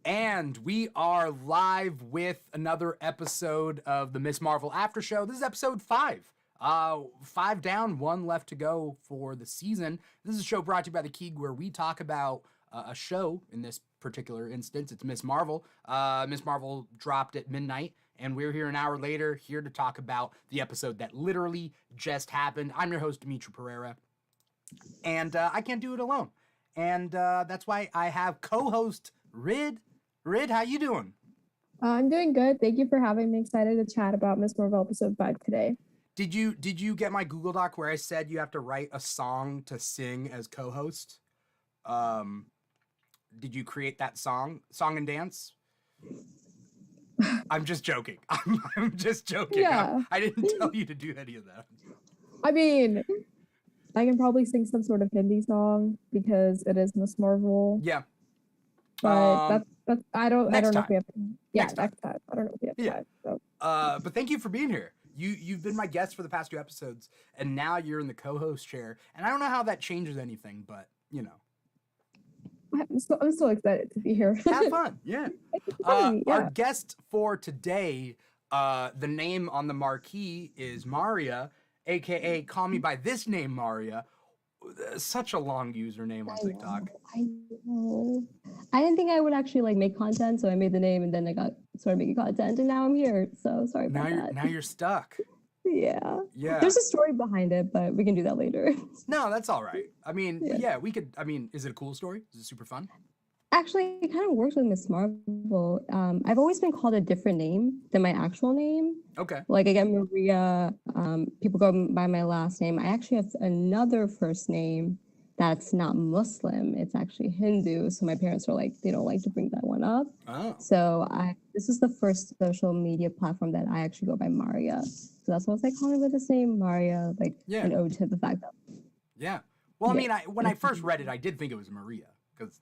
And we are live with another episode of the Miss Marvel Aftershow. This is episode 5. 5 down, 1 left to go for the season. This is a show brought to you by The Keeg where we talk about a show. In this particular instance, it's Miss Marvel. Miss Marvel dropped at midnight, and we're here an hour later, here to talk about the episode that literally just happened. I'm your host, Dimitri Pereira, and I can't do it alone. And that's why I have co-host Rid. Rid, how you doing? I'm doing good. Thank you for having me. Excited to chat about Miss Marvel episode 5 today. Did you get my Google Doc where I said you have to write a song to sing as co-host? Did you create that song and dance? I'm just joking. I'm just joking. Yeah. I didn't tell you to do any of that. I mean, I can probably sing some sort of Hindi song because it is Miss Marvel. Yeah. But that's I don't know time. if we have Next time. I don't know if we have time. So. But thank you for being here. You've been my guest for the past 2 episodes, and now you're in the co-host chair. And I don't know how that changes anything, but you know. I'm so excited to be here. Have fun, yeah. Yeah. Our guest for today, the name on the marquee is Maria, aka Call Me By This Name Maria. Such a long username on TikTok. I know. I didn't think I would actually make content, so I made the name, and then I started making content, and now I'm here. So sorry about that. Now you're stuck. Yeah. Yeah. There's a story behind it, but we can do that later. No, that's all right. I mean, Yeah. we could. I mean, is it a cool story? Is it super fun? Actually, it kind of works with Miss Marvel. I've always been called a different name than my actual name. Okay. Like again, Maria. People go by my last name. I actually have another first name that's not Muslim. It's actually Hindu. So my parents are like, they don't like to bring that one up. Oh. So this is the first social media platform that I actually go by Maria. So that's why I was like calling with this name, Maria, an ode to the fact that. Yeah. Well, I Yeah. mean, when I first read it, I did think it was Maria because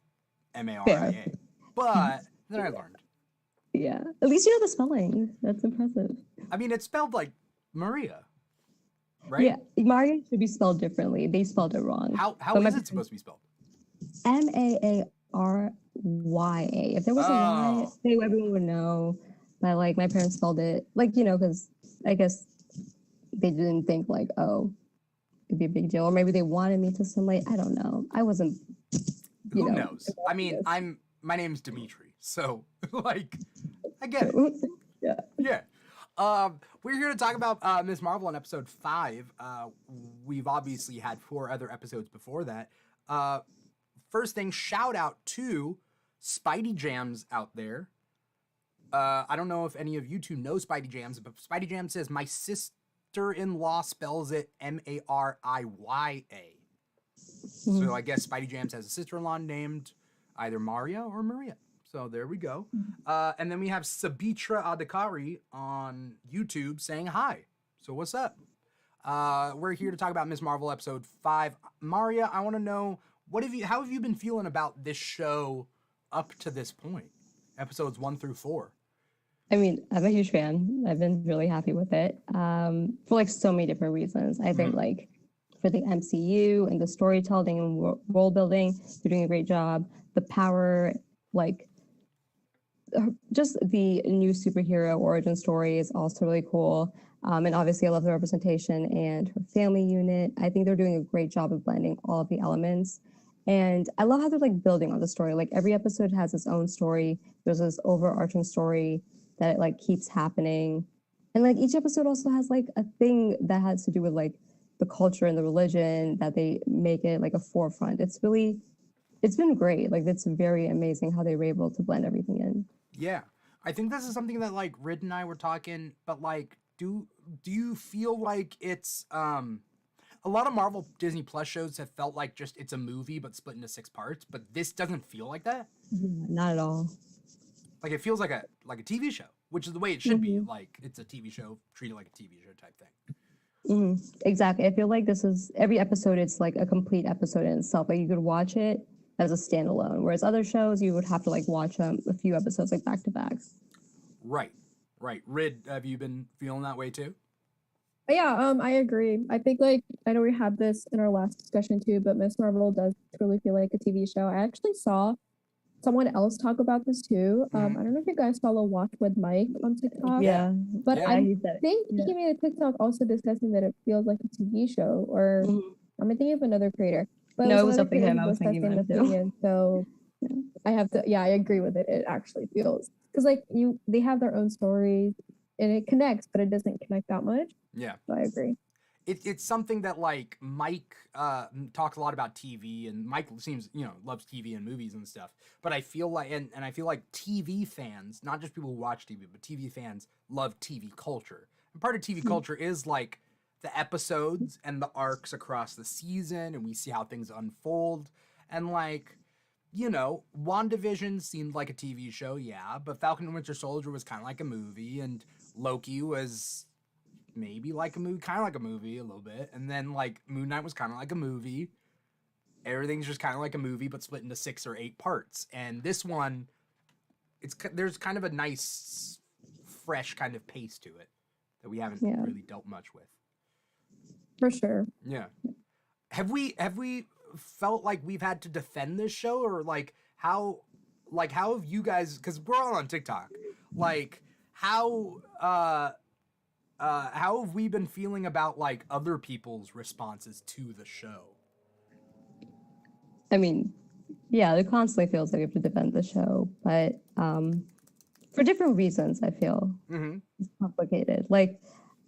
Maria. But then I learned. Yeah. At least you know the spelling. That's impressive. I mean, it's spelled like Maria, right? Yeah. Maria should be spelled differently. They spelled it wrong. How is it supposed to be spelled? Maarya. If there was a Y, everyone would know. But my parents spelled it because I guess they didn't think it'd be a big deal, or maybe they wanted me to assimilate. I don't know. I wasn't. Who knows? I mean, my name's Dimitri, so I get it. Yeah. Yeah. We're here to talk about Miss Marvel in episode 5. We've obviously had 4 other episodes before that. First thing, shout out to Spidey Jams out there. I don't know if any of you two know Spidey Jams, but Spidey Jam says, my sister-in-law spells it Mariya. So I guess Spidey Jams has a sister-in-law named either Maria or Maria. So there we go. And then we have Sabitra Adhikari on YouTube saying hi. So what's up? We're here to talk about Miss Marvel episode 5. Maria, I want to know, how have you been feeling about this show up to this point? Episodes 1 through 4. I mean, I'm a huge fan. I've been really happy with it for so many different reasons. I think for the MCU and the storytelling and world building, they're doing a great job. The power, just the new superhero origin story is also really cool. And obviously I love the representation and her family unit. I think they're doing a great job of blending all of the elements. And I love how they're building on the story. Every episode has its own story. There's this overarching story that it keeps happening. And each episode also has a thing that has to do with the culture and the religion that they make it a forefront. It's been great. It's very amazing how they were able to blend everything in. Yeah. I think this is something that Rid and I were talking, but do you feel like it's a lot of Marvel Disney Plus shows have felt like just it's a movie but split into 6 parts, but this doesn't feel like that? Not at all. It feels like a TV show, which is the way it should be. It's a TV show, treated like a TV show type thing. Exactly. I feel like this is every episode. It's a complete episode in itself. You could watch it as a standalone, whereas other shows you would have to watch a few episodes back to back. Right. Rid, have you been feeling that way too? Yeah, I agree. I think I know we had this in our last discussion too, but Miss Marvel does truly feel like a TV show. I actually saw someone else talk about this too. I don't know if you guys follow Watch with Mike on TikTok. Yeah. But Yeah. I he said it. think Yeah. he made a TikTok also discussing that it feels like a TV show, or I'm thinking of another creator. But No, it was another definitely creator him. I was thinking discussing of the him too. opinion. So I have to, I agree with it. It actually feels, because like they have their own stories and it connects, but it doesn't connect that much. Yeah. So I agree. It's something that like Mike talks a lot about TV, and Mike seems, loves TV and movies and stuff. But I feel like and I feel like TV fans, not just people who watch TV, but TV fans love TV culture. And part of TV culture is like the episodes and the arcs across the season, and we see how things unfold. And like, WandaVision seemed like a TV show, yeah, but Falcon and Winter Soldier was kind of like a movie, and Loki was maybe like a movie, kind of like a movie a little bit, and then like Moon Knight was kind of like a movie. Everything's just kind of like a movie, but split into 6 or 8 parts. And this one, there's kind of a nice, fresh kind of pace to it that we haven't really dealt much with. For sure. Yeah. Have we felt like we've had to defend this show, or like how have you guys? Because we're all on TikTok. Like how have we been feeling about like other people's responses to the show? I mean, yeah, it constantly feels like we have to defend the show, but for different reasons, I feel it's complicated. Like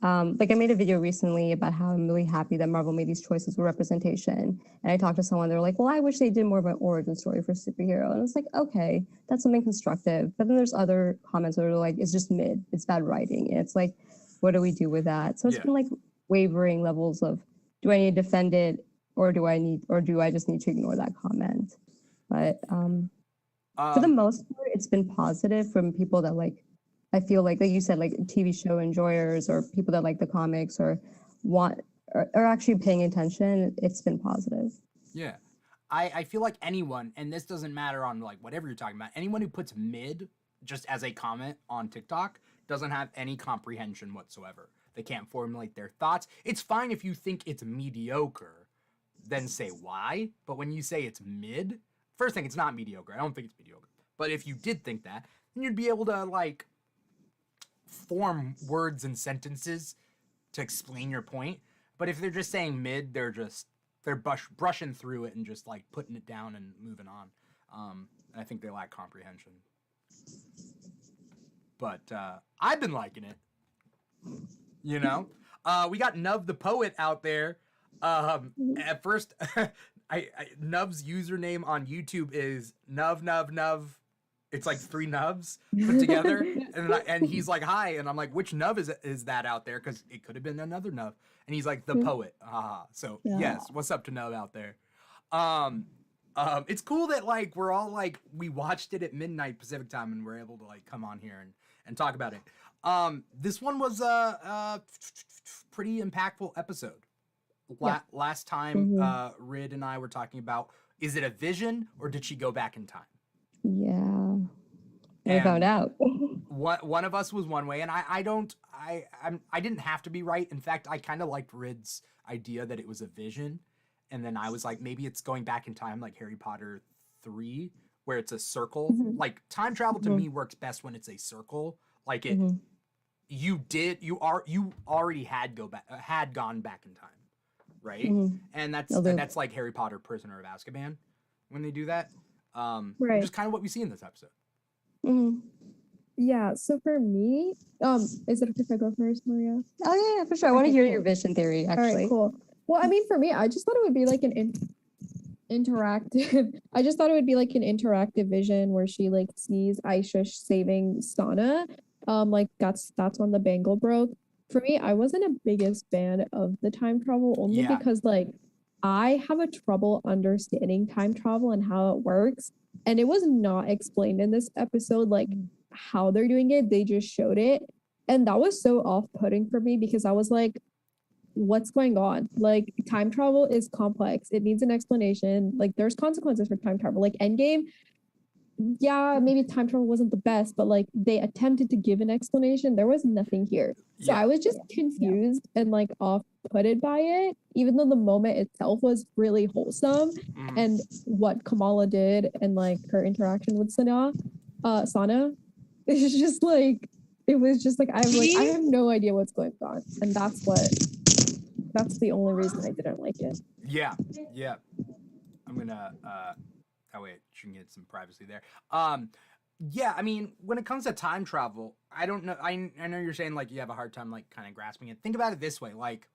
I made a video recently about how I'm really happy that Marvel made these choices with representation. And I talked to someone, they were like, well, I wish they did more of an origin story for superhero. And it's like, okay, that's something constructive. But then there's other comments that are like, it's just mid, it's bad writing. And it's like, what do we do with that? So it's been like wavering levels of, do I need to defend it, or do I just need to ignore that comment? But for the most part, it's been positive from people that like, I feel like you said, like TV show enjoyers or people that like the comics or are actually paying attention. It's been positive. Yeah. I feel like anyone, and this doesn't matter on like whatever you're talking about, anyone who puts mid just as a comment on TikTok doesn't have any comprehension whatsoever. They can't formulate their thoughts. It's fine if you think it's mediocre, then say why. But when you say it's mid, first thing, it's not mediocre. I don't think it's mediocre. But if you did think that, then you'd be able to like form words and sentences to explain your point. But if they're just saying mid, they're brushing through it and just like putting it down and moving on. I think they lack comprehension. But I've been liking it. We got Nuv the Poet out there. At first, Nuv's username on YouTube is Nuv. It's like 3 Nuvs put together, and he's like, "Hi," and I'm like, "Which Nuv is that out there?" Because it could have been another Nuv, and he's like, "The Poet." So yes, what's up to Nuv out there? It's cool that like we're all like we watched it at midnight Pacific time, and we're able to like come on here and talk about it. This one was a pretty impactful episode. Last time, Rid and I were talking about, is it a vision or did she go back in time? Yeah, I found out. One of us was one way, and I didn't have to be right. In fact, I kind of liked Rid's idea that it was a vision, and then I was like, maybe it's going back in time, like Harry Potter 3, where it's a circle. Like time travel to me works best when it's a circle. Like it, you already had gone back in time, right? And that's like Harry Potter Prisoner of Azkaban when they do that. Which is kind of what we see in this episode. Yeah, so for me, is it okay if I go first, Maria? Oh yeah, for sure. I want to hear your vision theory, actually. All right, cool. Well, I mean, for me, I just thought it would be like an interactive. I just thought it would be like an interactive vision where she like sees Aisha saving Sana. Like that's when the bangle broke. For me, I wasn't a biggest fan of the time travel only because like I have a trouble understanding time travel and how it works. And it was not explained in this episode, like how they're doing it. They just showed it. And that was so off-putting for me because I was like, what's going on? Like time travel is complex. It needs an explanation. Like there's consequences for time travel. Like Endgame, yeah, maybe time travel wasn't the best, but like they attempted to give an explanation. There was nothing here. So I was just confused and like off off-putted by it, even though the moment itself was really wholesome. And what Kamala did and like her interaction with Sana, it's just like it was just like I have no idea what's going on, and that's the only reason I didn't like it. Yeah. I'm gonna oh wait, she can get some privacy there. Yeah, I mean, when it comes to time travel, I don't know. I know you're saying like you have a hard time like kind of grasping it. Think about it this way, like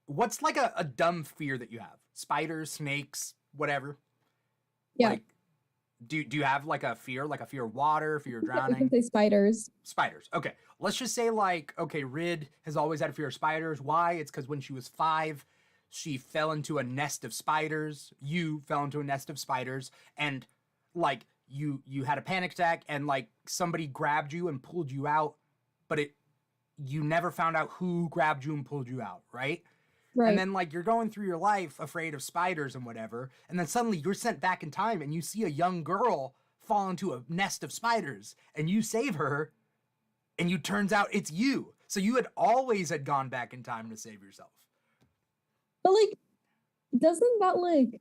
what's like a dumb fear that you have? Spiders, snakes, whatever. Yeah. Like, do you have like a fear of water, fear of drowning? I can say spiders. Spiders. Okay. Let's just say like, okay, Rid has always had a fear of spiders. Why? It's because when she was 5, she fell into a nest of spiders. You fell into a nest of spiders, and like you had a panic attack, and like somebody grabbed you and pulled you out, but you never found out who grabbed you and pulled you out, right? Right. And then like you're going through your life afraid of spiders and whatever, and then suddenly you're sent back in time and you see a young girl fall into a nest of spiders and you save her, and you turns out it's you. So you had always gone back in time to save yourself. But like, doesn't that like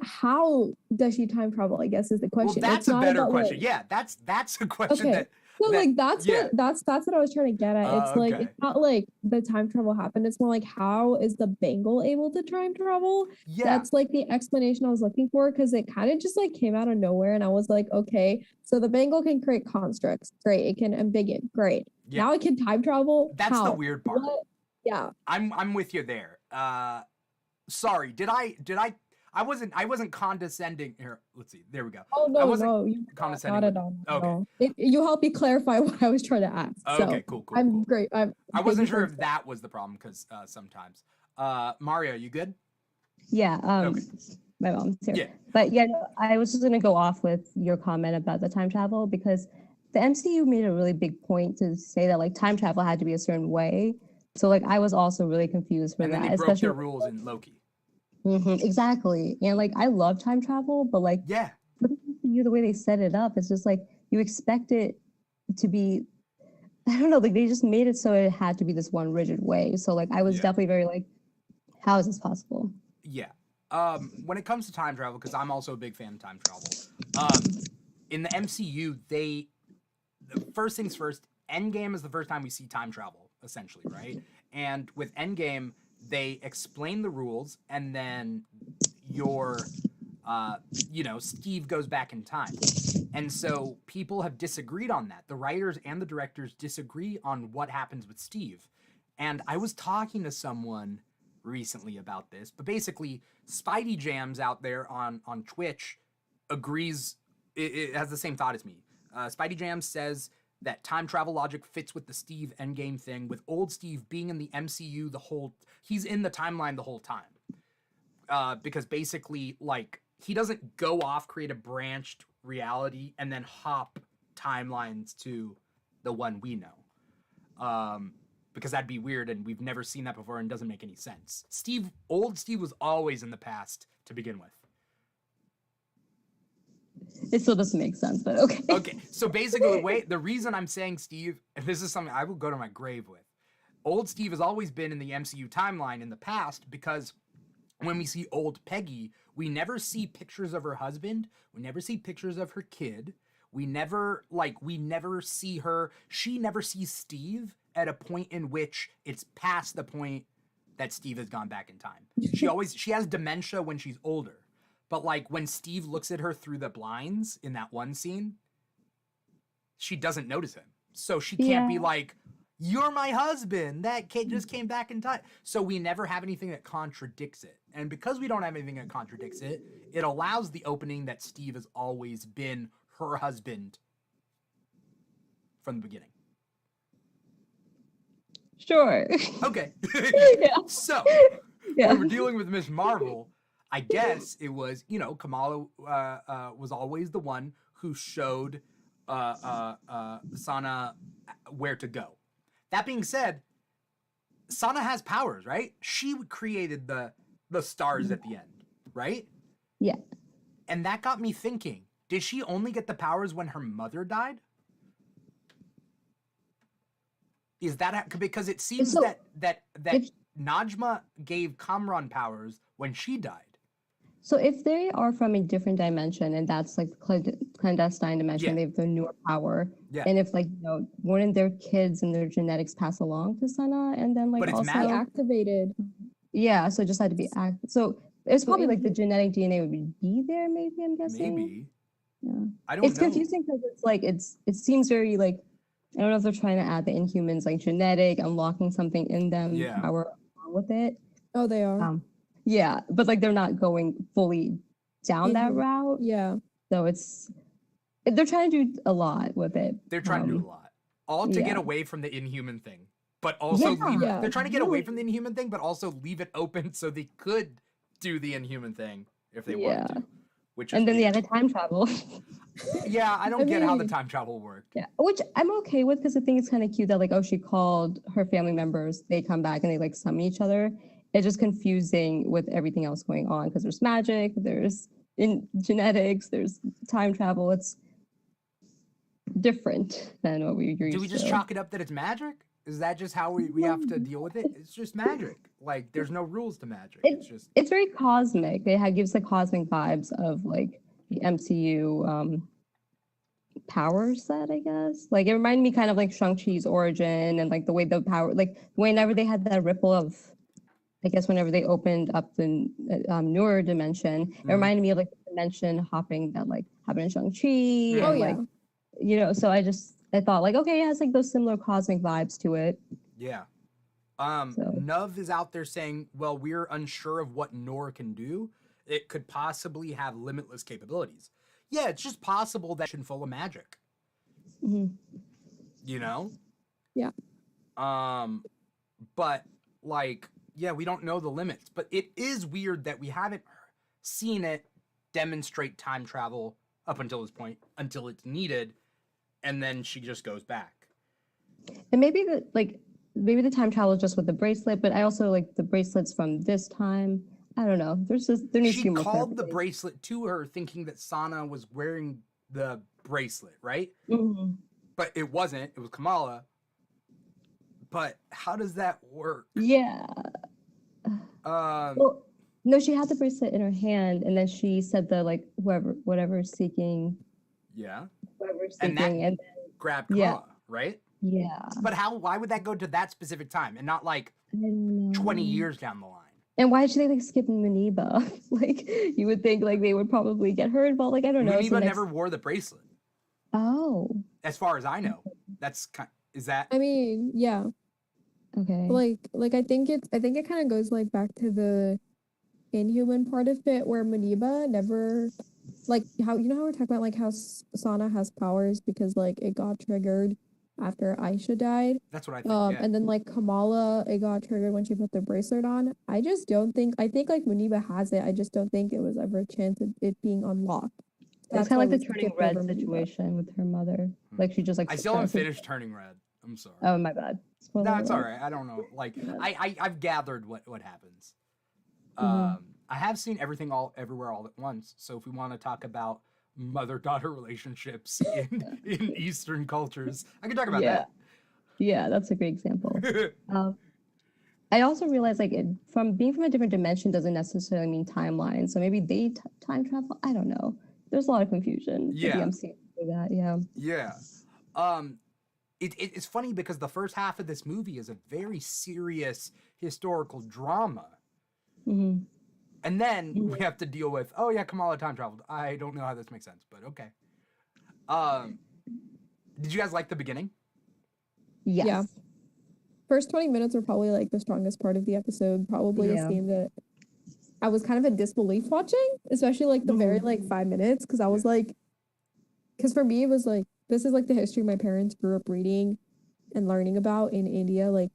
how does she time travel? I guess is the question. Well, that's a better question. Like, yeah, that's a question okay. So like that's yeah. what I was trying to get at. It's like it's not like the time travel happened. It's more like how is the Bengal able to time travel? Yeah. That's like the explanation I was looking for, because it kind of just like came out of nowhere, and I was like, okay, so the Bengal can create constructs. Great. It can ambiguate. Great. Yeah. Now it can time travel. That's how? The weird part. What? Yeah. I'm with you there. Sorry, did I wasn't condescending here. Let's see. There we go. Oh no, I wasn't no, you condescending. not at all. Okay. You helped me clarify what I was trying to ask. Okay, so cool. I'm great. I wasn't sure if that was the problem, because sometimes. Mario, you good? Yeah. Okay. My mom's here. Yeah. But yeah, no, I was just gonna go off with your comment about the time travel, because the MCU made a really big point to say that like time travel had to be a certain way. So like I was also really confused for and that. Then they broke their rules in Loki. Exactly. And like I love time travel, but like yeah, the way they set it up, it's just like you expect it to be, I don't know, like they just made it so it had to be this one rigid way. So like I was definitely very like, how is this possible? Yeah. When it comes to time travel, because I'm also a big fan of time travel, in the MCU, first things first, Endgame is the first time we see time travel, essentially, right? And with Endgame, they explain the rules, and then Steve goes back in time. And so people have disagreed on that. The writers and the directors disagree on what happens with Steve. And I was talking to someone recently about this, but basically Spidey Jams out there on Twitch agrees, it has the same thought as me. Spidey Jams says that time travel logic fits with the Steve Endgame thing, with old Steve being in the MCU he's in the timeline the whole time. Because basically, like, he doesn't go off, create a branched reality, and then hop timelines to the one we know. Because that'd be weird, and we've never seen that before, and doesn't make any sense. Old Steve was always in the past to begin with. It still doesn't make sense, but okay. Okay, so basically the reason I'm saying Steve, and this is something I will go to my grave with, old Steve has always been in the MCU timeline in the past, because when we see old Peggy, we never see pictures of her husband, we never see pictures of her kid, we never see her, she never sees Steve at a point in which it's past the point that Steve has gone back in time. She has dementia when she's older. But like when Steve looks at her through the blinds in that one scene, she doesn't notice him. So she can't be like, you're my husband. That kid just came back in time. So we never have anything that contradicts it. And because we don't have anything that contradicts it, it allows the opening that Steve has always been her husband from the beginning. Sure. Okay. Yeah. So when we're dealing with Miss Marvel, I guess it was, Kamala was always the one who showed Sana where to go. That being said, Sana has powers, right? She created the stars at the end, right? Yeah. And that got me thinking, did she only get the powers when her mother died? Is that because it seems So that if Najma gave Kamran powers when she died? so if they are from a different dimension and that's like the clandestine dimension, Yeah. they have the newer power. Yeah. And if like wouldn't their kids and their genetics pass along to Sana and then like But it's also magic. Activated. yeah, so it just had to be so it's So probably in like the genetic DNA would be there, maybe I'm guessing. Maybe. Yeah. I don't It's know. confusing because it's like it seems very like I don't know if they're trying to add the Inhumans like genetic, unlocking something in them, Yeah. power along with it. Oh, they are. Yeah, but like they're not going fully down that route. Yeah. So they're trying to do a lot with it. They're trying to do a lot. All to get away from the Inhuman thing. But also leave it. They're trying to get away from the Inhuman thing, but also leave it open so they could do the Inhuman thing if they wanted to. Which is and then weird. the time travel. Yeah, I don't get how the time travel worked. Yeah, which I'm okay with because I think it's kind of cute that like she called her family members, they come back and they like summon each other. It's just confusing with everything else going on because there's magic, there's in genetics, there's time travel. It's different than what we're used to. Do we just chalk it up that it's magic? Is that just how we have to deal with it? It's just magic. Like there's no rules to magic. It's very cosmic. It gives like cosmic vibes of like the MCU power set, I guess. Like it reminded me kind of like Shang-Chi's origin and like the way the power, like whenever they had that ripple of, I guess whenever they opened up the newer dimension, it reminded me of like the dimension hopping that like happened in Shang-Chi. Oh, and, yeah. like, so I thought like, okay, it has like those similar cosmic vibes to it. Yeah. Nuv is out there saying, well, we're unsure of what Nor can do. It could possibly have limitless capabilities. Yeah, it's just possible that it's full of magic. Mm-hmm. You know? Yeah. But like, yeah, we don't know the limits. But it is weird that we haven't seen it demonstrate time travel up until this point, until it's needed, and then she just goes back. And maybe the time travel is just with the bracelet, but I also like the bracelets from this time. I don't know. There needs to be more. She called the bracelet to her thinking that Sana was wearing the bracelet, right? Mm-hmm. But it wasn't. It was Kamala. But how does that work? Yeah. Well, no, she had the bracelet in her hand, and then she said the like whatever's seeking. Yeah. Whoever's seeking, and then grabbed Kamala, right? Yeah. But why would that go to that specific time and not like 20 years down the line? And why should they like skip Muniba? Like you would think like they would probably get her involved. Like I don't know. Muniba never wore the bracelet. Oh. As far as I know, is that? I mean, yeah. Okay. Like I think it kind of goes like back to the Inhuman part of it where Muniba never, like how how we're talking about like how Sana has powers because like it got triggered after Aisha died. That's what I think. Yeah. And then like Kamala, it got triggered when she put the bracelet on. I think like Muniba has it. I just don't think it was ever a chance of it being unlocked. That's kind of like the Turning Red situation with her mother. Like she just like. I still haven't finished Turning Red. I'm sorry. Oh my bad. No, it's all right. I don't know. Like I've gathered what happens. I have seen Everything Everywhere All at Once. So if we want to talk about mother-daughter relationships in Eastern cultures, I can talk about that. Yeah, that's a great example. I also realized like from being from a different dimension doesn't necessarily mean timeline. So maybe they time travel. I don't know. There's a lot of confusion. Yeah. I'm seeing that. Yeah. Yeah. It's funny because the first half of this movie is a very serious historical drama. Mm-hmm. And then we have to deal with, oh yeah, Kamala time traveled. I don't know how this makes sense, but okay. Did you guys like the beginning? Yes. Yeah. First 20 minutes were probably like the strongest part of the episode. Probably a scene that I was kind of in disbelief watching, especially like the very like 5 minutes. Cause I was like, cause for me, it was like, this is like the history my parents grew up reading and learning about in India. Like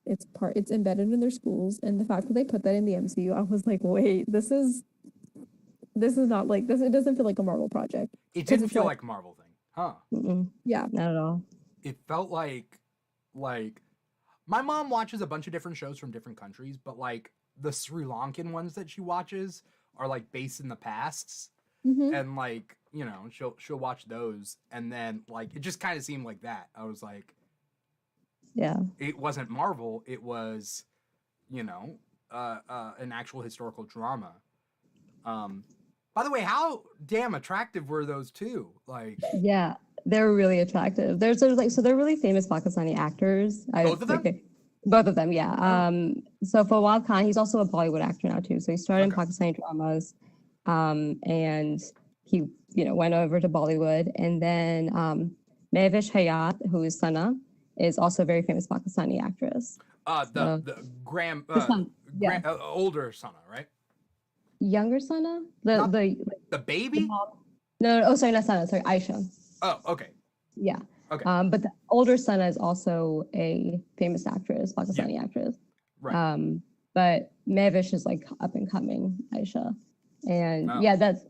it's embedded in their schools. And the fact that they put that in the MCU, I was like, wait, this is not like this. It doesn't feel like a Marvel project. It didn't feel like a Marvel thing, huh? Mm-mm. Yeah. Not at all. It felt like my mom watches a bunch of different shows from different countries, but like the Sri Lankan ones that she watches are like based in the pasts. Mm-hmm. And like, she'll watch those, and then like it just kind of seemed like that. I was like, Yeah. It wasn't Marvel. It was, you know, an actual historical drama. By the way, how damn attractive were those two? Like Yeah. They're really attractive. So they're really famous Pakistani actors. both of them? Both of them, yeah. Oh. So Fawad Khan, he's also a Bollywood actor now too. So he started in Okay. Pakistani dramas, and he, went over to Bollywood. And then Mehvish Hayat, who is Sana, is also a very famous Pakistani actress. The older Sana, right? Younger Sana, The baby? no, oh sorry, not Sana, sorry, Aisha. Oh, okay. Yeah. Okay. But the older Sana is also a famous actress, Pakistani actress. Right. But Mehvish is like up and coming, Aisha. And Oh. yeah, that's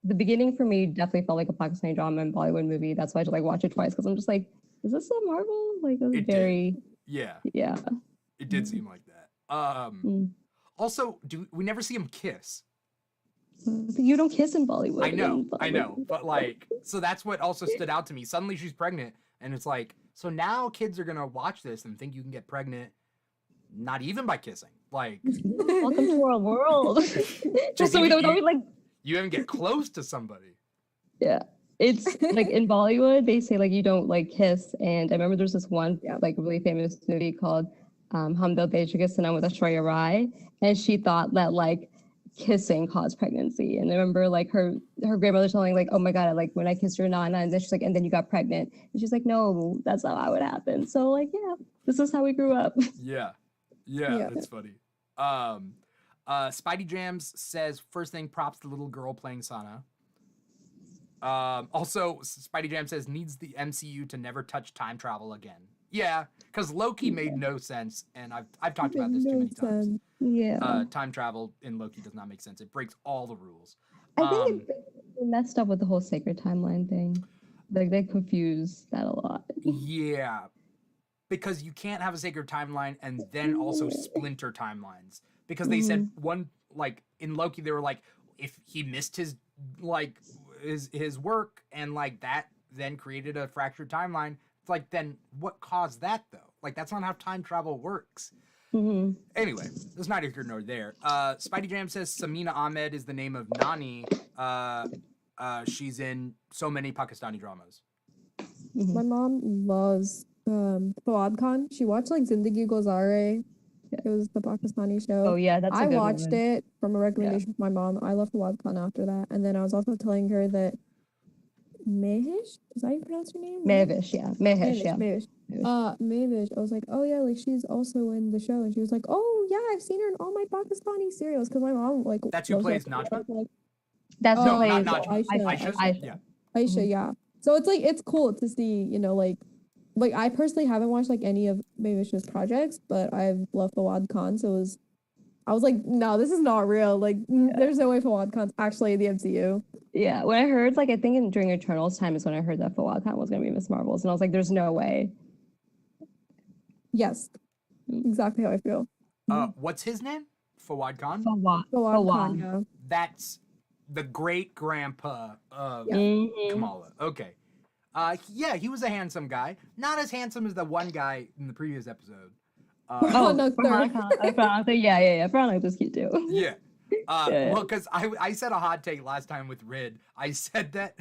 the beginning for me. Definitely felt like a Pakistani drama and Bollywood movie. That's why I just like watch it twice because I'm just like, is this a Marvel? Like it was It very did. Yeah. yeah. It did seem like that. Also, we never see him kiss? You don't kiss in Bollywood. I know, but like, so that's what also stood out to me. Suddenly she's pregnant, and it's like, so now kids are gonna watch this and think you can get pregnant, not even by kissing. Like, welcome to our world. Just so we don't like. You even get close to somebody. Yeah, it's like in Bollywood they say like you don't like kiss, and I remember there's this one like really famous movie called Hum Dil De Chuke Sanam with Aishwarya Rai, and she thought that like kissing caused pregnancy. And I remember like her grandmother telling like, oh my God, like when I kissed your nana, and then she's like, and then you got pregnant. And she's like, no, that's not how it happened. So like, yeah, this is how we grew up. Yeah, that's funny. Spidey Jams says, first thing, props to the little girl playing Sana. Also, Spidey Jam says, needs the MCU to never touch time travel again. Yeah, because Loki made no sense, and I've talked about this too many times. Yeah. Time travel in Loki does not make sense. It breaks all the rules. I think it messed up with the whole sacred timeline thing. Like they confuse that a lot. Yeah, because you can't have a sacred timeline and then also splinter timelines. Because they said one, like in Loki, they were like, if he missed his work and like that then created a fractured timeline. It's like, then what caused that though? Like that's not how time travel works. Anyway, there's neither here nor there. Spidey Jam says Samina Ahmed is the name of Nani. She's in so many Pakistani dramas. My mom loves Fawad Khan. She watched like Zindagi Gozare. It was the Pakistani show. Oh yeah, that's a good watched one. it from a recommendation from my mom. I love Fawad Khan after that. And then I was also telling her that Mehish? Is that how you pronounce your name? Mehvish, yeah. Mehvish, yeah. Mehvish. I was like, oh yeah, like she's also in the show. And she was like, oh yeah, I've seen her in all my Pakistani serials. Because my mom like that's who plays Najma? That's no, plays not Najma. Aisha. Yeah. Aisha, yeah. So it's like it's cool to see, like I personally haven't watched like any of Mehvish's projects, but I've loved Fawad Khan, so I was like, no, this is not real. Like, there's no way Fawad Khan's actually in the MCU. Yeah, when I heard, like, I think during Eternals time is when I heard that Fawad Khan was going to be Miss Marvels, and I was like, there's no way. Yes, exactly how I feel. What's his name? Fawad Khan? Fawad Khan, yeah. That's the great-grandpa of Kamala. Okay. Yeah, he was a handsome guy. Not as handsome as the one guy in the previous episode. Farhan Khan. Yeah. Farhan Khan was cute too. Yeah. Well, because I said a hot take last time with Rid. I said that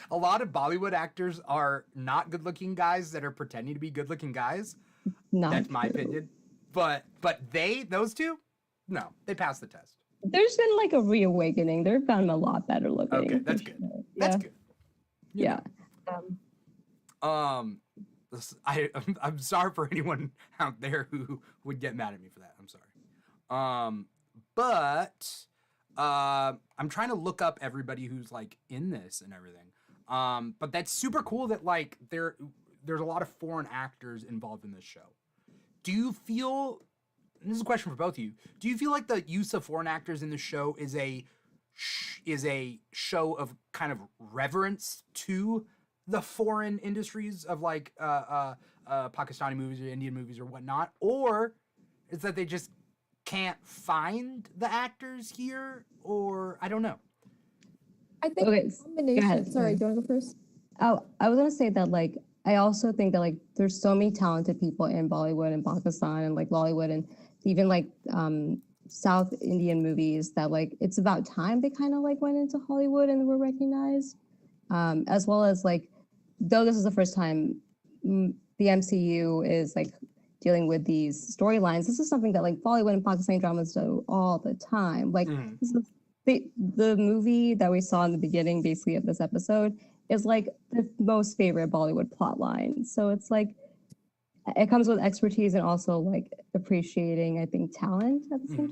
a lot of Bollywood actors are not good-looking guys that are pretending to be good-looking guys. That's my opinion. But those two, no, they passed the test. There's been like a reawakening. They've gotten a lot better looking. Okay, that's good. Sure. That's good. Yeah. I'm sorry for anyone out there who would get mad at me for that. I'm sorry. But I'm trying to look up everybody who's like in this and everything. But that's super cool that like there's a lot of foreign actors involved in this show. Do you feel, and this is a question for both of you, do you feel like the use of foreign actors in the show is a show of kind of reverence to the foreign industries of like Pakistani movies or Indian movies or whatnot, or is that they just can't find the actors here, or I don't know. I think okay. combination. Sorry, do you want to go first? Oh, I was gonna say that like I also think that like there's so many talented people in Bollywood and Pakistan and like Lollywood and even like South Indian movies that like it's about time they kind of like went into Hollywood and were recognized. As well as like, though this is the first time the MCU is like dealing with these storylines, this is something that like Bollywood and Pakistani dramas do all the time. Like this is the movie that we saw in the beginning, basically of this episode, is like the most favorite Bollywood plot line. So it's like it comes with expertise and also like appreciating, I think, talent at the same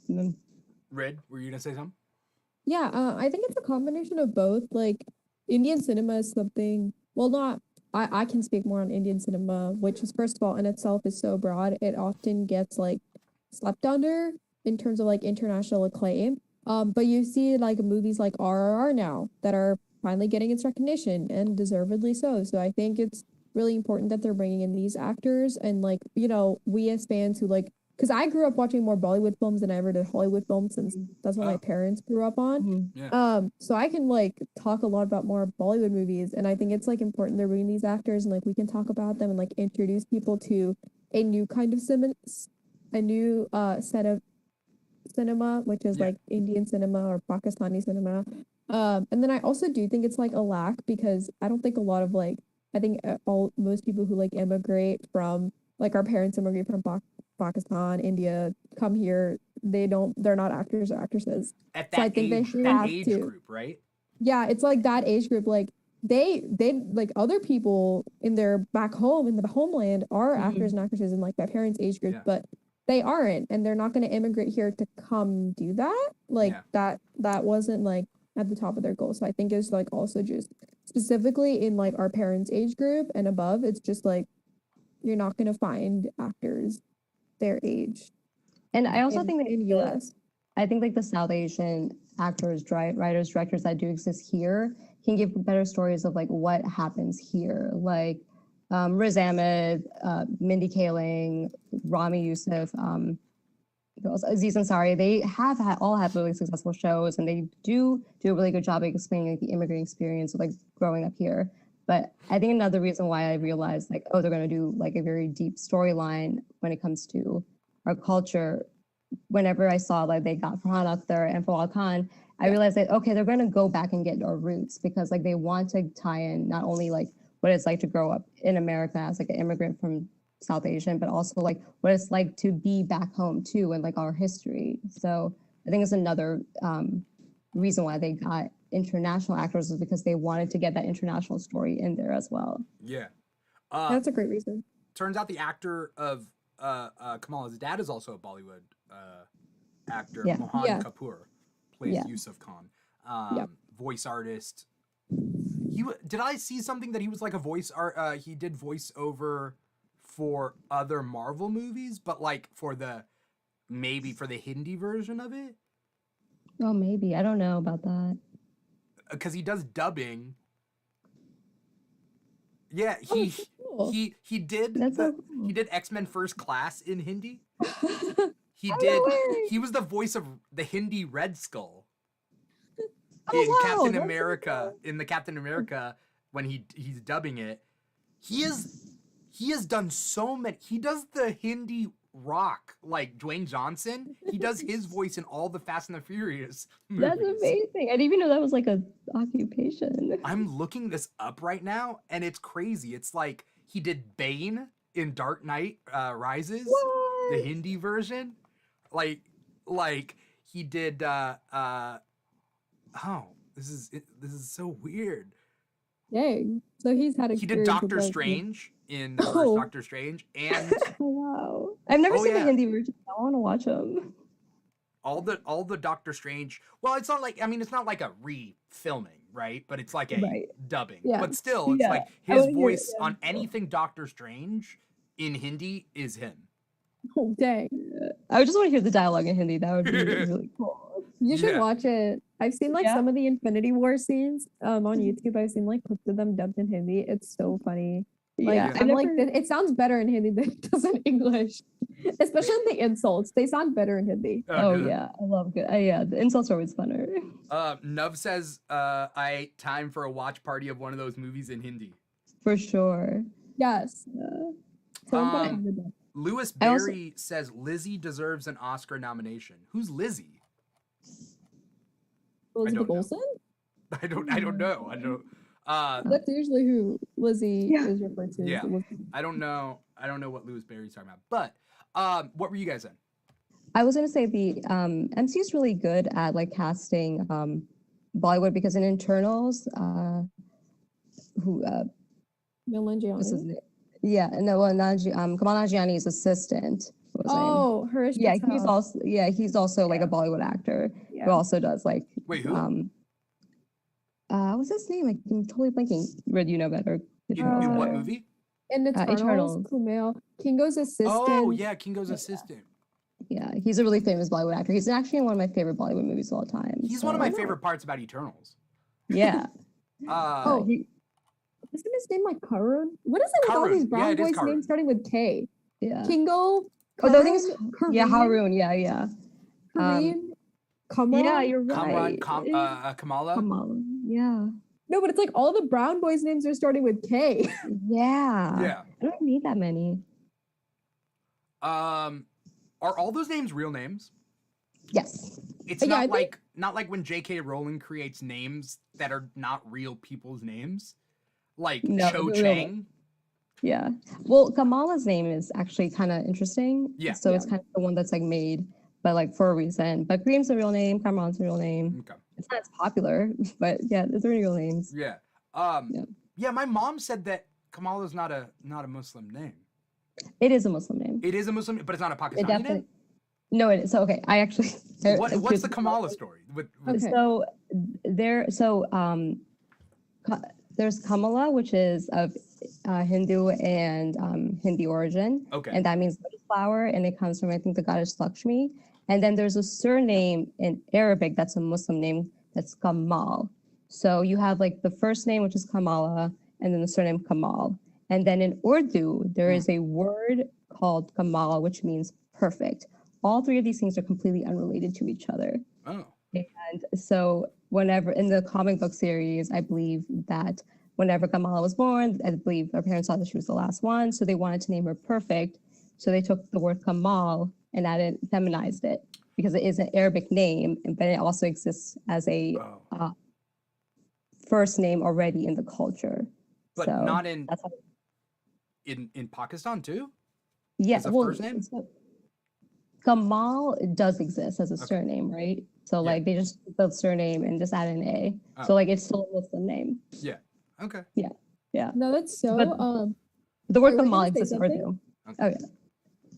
time. Red, were you gonna say something? Yeah, I think it's a combination of both. Like Indian cinema is something, well, not I can speak more on Indian cinema, which is first of all in itself is so broad. It often gets like slept under in terms of like international acclaim. But you see like movies like RRR now that are finally getting its recognition and deservedly so. So I think it's really important that they're bringing in these actors and like, you know, we as fans who like, because I grew up watching more Bollywood films than I ever did Hollywood films since that's what my parents grew up on. So I can like talk a lot about more Bollywood movies, and I think it's like important they're bringing these actors and like we can talk about them and like introduce people to a new kind of a new set of cinema, which is like Indian cinema or Pakistani cinema. And then I also do think it's like a lack because I don't think a lot of like I think most people who like immigrate from like our parents immigrate from Pakistan, India, come here, they're not actors or actresses. At So I that think age, they that have age to. group, right? Yeah, it's like that age group. Like they like other people in their back home in the homeland are actors and actresses in like my parents' age group, but they aren't, and they're not going to immigrate here to come do that. Like that wasn't like at the top of their goal. So I think it's like also just specifically in like our parents' age group and above, it's just like you're not going to find actors their age. And I also think that in US. I think like the South Asian actors, writers, directors that do exist here can give better stories of like what happens here. Like Riz Ahmed, Mindy Kaling, Rami Youssef, Aziz Ansari, they all have really successful shows, and they do a really good job of explaining like, the immigrant experience of like growing up here. But I think another reason why I realized like, oh, they're going to do like a very deep storyline when it comes to our culture. Whenever I saw like they got Farhan Akhtar and Fawad Khan, I realized that, okay, they're going to go back and get our roots because like they want to tie in not only like what it's like to grow up in America as like an immigrant from South Asian, but also like what it's like to be back home too and like our history. So I think it's another reason why they got international actors is because they wanted to get that international story in there as well. Yeah. That's a great reason. Turns out the actor of Kamala's dad is also a Bollywood actor. Mohan Kapoor plays Yusuf Khan. Voice artist. Did I see something that he was like a voice art? He did voice over for other Marvel movies, but like maybe for the Hindi version of it. Oh, maybe. I don't know about that. Because he does dubbing. Yeah, he did he did X-Men First Class in Hindi. He was the voice of the Hindi Red Skull in Captain America. In the Captain America when he's dubbing it. He has done so many. He does the Hindi Rock like Dwayne Johnson. He does his voice in all the Fast and the Furious movies. That's amazing. I didn't even know that was like a occupation. I'm looking this up right now, and it's crazy. It's like he did Bane in Dark Knight Rises, the Hindi version. Like he did. This is so weird. Dang. So he's had He did Doctor Strange in the first Doctor Strange, and wow, I've never seen the Hindi version. I want to watch them. All the Doctor Strange. Well, it's not like it's not like a re-filming, right? But it's like a dubbing. Yeah. But still, it's like his voice on anything Doctor Strange in Hindi is him. Oh dang! I just want to hear the dialogue in Hindi. That would be really cool. You should watch it. I've seen like some of the Infinity War scenes on YouTube. I've seen like clips of them dubbed in Hindi. It's so funny. Like I'm like it sounds better in Hindi than it does in English. Especially in the insults. They sound better in Hindi. Oh good. yeah, I love good. Yeah, the insults are always funner. Nuv says, I time for a watch party of one of those movies in Hindi. For sure. Yes. Someone put a Um, hundred bucks. Lewis I also- Berry says Lizzie deserves an Oscar nomination. Who's Lizzie? Elizabeth know. Olsen? I don't know. That's usually who Lizzie Yeah. is referred to. Yeah. Liz- I don't know what Lewis Berry's talking about. But what were you guys in? I was gonna say the MCU is really good at like casting Bollywood because in internals, who Milan what's his Gianni. name? Yeah, no, well, Kamal Nanjiani's assistant. What was his name? Oh, Harish Yeah, Patel. he's also like a Bollywood actor Yeah. who also does like Wait, who? what's his name? I'm totally blanking. Red, you know better. In what Uh, movie? In Eternals, Eternals. Kumail, Kingo's assistant. Oh yeah, Kingo's assistant. Yeah, he's a really famous Bollywood actor. He's actually in one of my favorite Bollywood movies of all time. He's one of my so- favorite parts about Eternals. Yeah. Uh, he, Isn't his name like Karun? What is it with all Karun. these Yeah, brown it is boys' Karun. names starting with K? yeah. Kingo. Oh, the thing is, Karun, yeah, Kareen, Haroon. Yeah. Kareen, Kamal. Yeah, you're Kamran, right. Kamala. Kamala. Yeah. No, but it's like all the brown boys' names are starting with K. Yeah. Yeah. I don't need that many. Are all those names real names? Yes. It's Yeah, I think- not like when J.K. Rowling creates names that are not real people's names, like No, Cho they're real Chang. Yeah. Well, Kamala's name is actually kind of interesting. Yeah. So it's kind of the one that's like made, but like for a reason. But Kareem's a real name. Kamran's a real name. Okay. It's not as popular, but yeah, they're real names. Yeah. Yeah. Yeah. My mom said that Kamala's not a Muslim name. It is a Muslim name. It is a Muslim, but it's not a It Pakistani definitely. name. No, it is. So okay, I actually. What's the Kamala story? Okay. So there's Kamala, which is of Hindu and Hindi origin, Okay. and that means lotus flower, and it comes from I think the goddess Lakshmi. And then there's a surname in Arabic that's a Muslim name that's Kamal. So you have like the first name, which is Kamala, and then the surname Kamal. And then in Urdu, there is a word called Kamal, which means perfect. All three of these things are completely unrelated to each other. Oh. And so whenever in the comic book series, I believe that whenever Kamala was born, I believe her parents thought that she was the last one. So they wanted to name her perfect. So they took the word Kamal and added, feminized it because it is an Arabic name, but it also exists as a Oh. first name already in the culture. But So not in that's how, in Pakistan too. yeah. as a Well, first name? so Kamal does exist as a surname, right? So like they just took the surname and just add an A. Oh. So like it's still a Muslim name. Yeah. Okay. No, that's so. But- The The word Wait, were you Kamal gonna say exists in something? Urdu.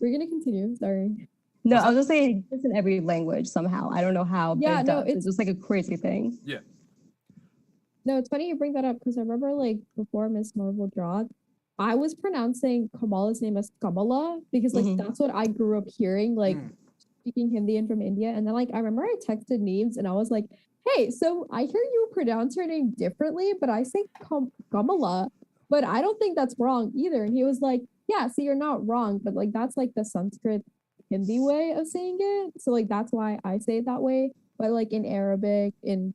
we're gonna continue. Sorry. No, What's I was just saying it exists in every language somehow. I don't know how, but Yeah, it no, does. It's just like a crazy thing. No, it's funny you bring that up because I remember like before Miss Marvel dropped, I was pronouncing Kamala's name as Kamala because like Mhm. that's what I grew up hearing, like Mm. speaking Hindi and from India. And then like I remember I texted Neves and I was like, hey, so I hear you pronounce her name differently, but I say Kamala, but I don't think that's wrong either. And he was like, yeah, see, you're not wrong, but like that's like the Sanskrit Hindi way of saying it. So like that's why I say it that way. But like in Arabic, in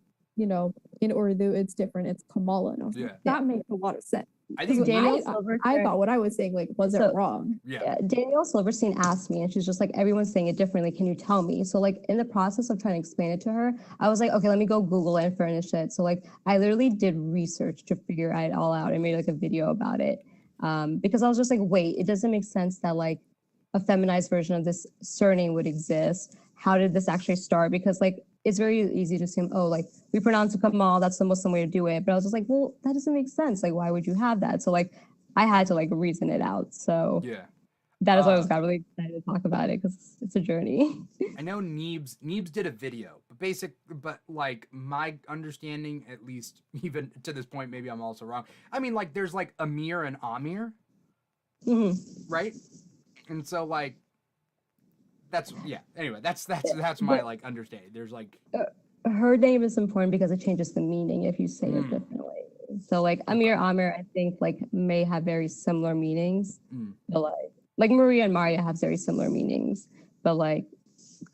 in Urdu, it's different. It's Kamala. And I was like, Yeah. that makes a lot of sense. I 'Cause think Daniel Neves- Silverstein. I thought what I was saying like wasn't So- wrong. yeah. Danielle Silverstein asked me, and she's just like, everyone's saying it differently. Can you tell me? So, like, in the process of trying to explain it to her, I was like, okay, let me go Google it and furnish it. So, like, I literally did research to figure it all out. I made like a video about it because I was just like, wait, it doesn't make sense that like a feminized version of this surname would exist. How did this actually start? Because like it's very easy to assume, oh, like we pronounce it Kamal, that's the Muslim way to do it. But I was just like, well, that doesn't make sense. Like, why would you have that? So like I had to like reason it out. So Yeah. that is why I was Uh, got really excited to talk about it because it's a journey. I know Neebs did a video, but like my understanding, at least even to this point, maybe I'm also wrong. I mean, like there's like Amir and Amir, Mhm. right? And so like that's Anyway, that's my like understanding. There's like Her name is important because it changes the meaning if you say it Mm. differently. So like Amir, I think like may have very similar meanings. Mm. But like like Maria and Maria have very similar meanings, but like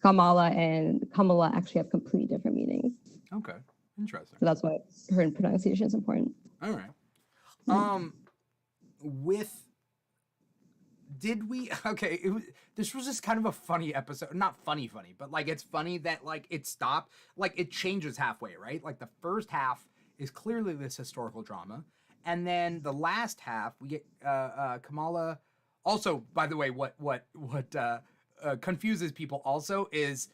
Kamala and Kamala actually have completely different meanings. Okay, interesting. So that's why her pronunciation is important. All right. Mm. Okay, this was just kind of a funny episode. Not funny, but like it's funny that like it stopped, like it changes halfway, right? Like the first half is clearly this historical drama, and then the last half we get Kamala. Also, by the way, what confuses people also is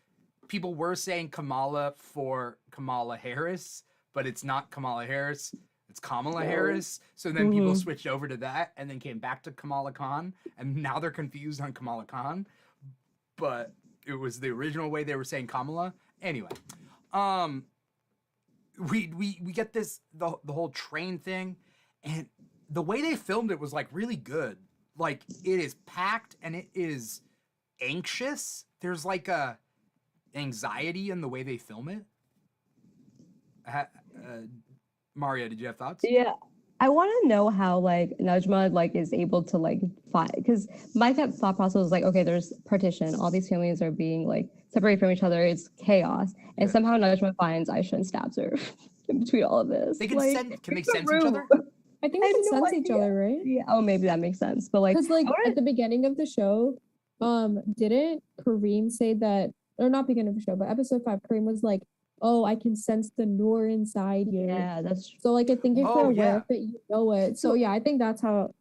people were saying Kamala for Kamala Harris, but it's not Kamala Harris. It's Kamala Harris. So then people switched over to that and then came back to Kamala Khan. And now they're confused on Kamala Khan. But it was the original way they were saying Kamala. Anyway, we get this, the whole train thing. And the way they filmed it was like really good. Like it is packed and it is anxious. There's like a anxiety in the way they film it. Maria, did you have thoughts? Yeah, I want to know how like Najma like is able to like fight, because my thought process was like, okay, there's partition, all these families are being like separated from each other, it's chaos, and somehow Najma finds Aisha and stabs her in between all of this. They can like, can they sense each other? I think they can sense each other, right? Yeah. Oh, maybe that makes sense. But like, because like at the beginning of the show, didn't Kareem say that, or not beginning of the show, but episode 5, Kareem was like, oh, I can sense the Noor inside you. Yeah, that's true. So like I think if you're aware of it, you know it. So yeah, I think that's how.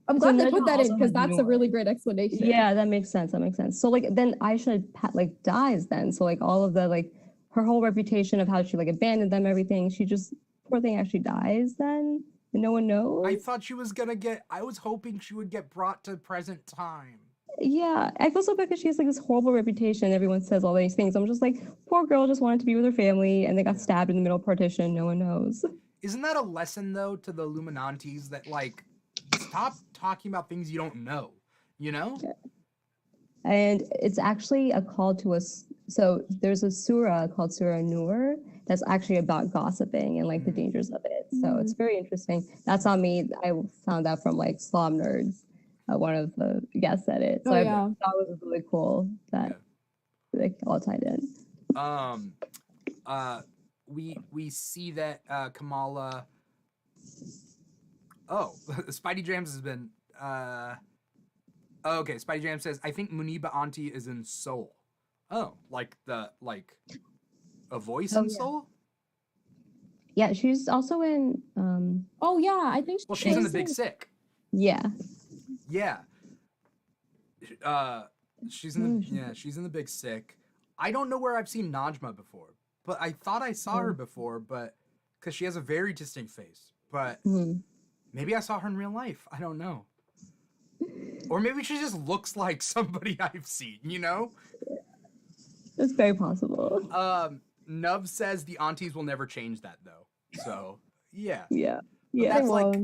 I'm glad they put that in because that's a really great explanation. Yeah, that makes sense. So like then Aisha like dies then. So like all of the like her whole reputation of how she like abandoned them, everything. She just poor thing actually dies then, and no one knows. I thought she was gonna get. I was hoping she would get brought to present time. Yeah, I feel so bad because she has like this horrible reputation. Everyone says all these things. I'm just like, poor girl just wanted to be with her family and they got stabbed in the middle of partition. No one knows. Isn't that a lesson though to the Illuminantes that like stop talking about things you don't know, you know? Yeah. And it's actually a call to us. So there's a surah called Surah Nur that's actually about gossiping and like the dangers of it. So it's very interesting. That's on me. I found that from like Islam Nerds. One of the guests said it. So I thought it was really cool that they all tied in. We see that Kamala. Oh, Spidey Jams has been. Okay, Spidey Jam says I think Muniba Auntie is in Soul. Oh, like a voice in Soul. Yeah, she's also in. Oh yeah, I think. Well, she's in The Big Sick. Yeah. Yeah. She's in The Big Sick. I don't know where I've seen Najma before, but I thought I saw her before, but because she has a very distinct face. But maybe I saw her in real life. I don't know. Or maybe she just looks like somebody I've seen, you know? It's very possible. Nub says the aunties will never change that though. So yeah. Yeah. But that's like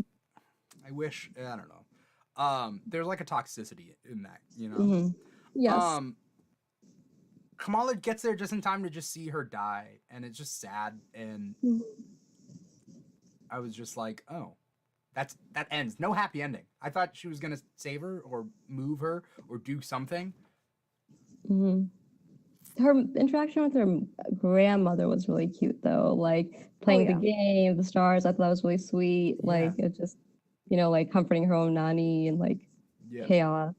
I wish I don't know. There's like a toxicity in that, you know. Yes. Kamala gets there just in time to just see her die, and it's just sad. And I was just like, oh, that ends. No happy ending. I thought she was gonna save her or move her or do something. Her interaction with her grandmother was really cute, though. Like playing the game, the stars. I thought that was really sweet. Like it just. You know, like comforting her own nanny and like chaos.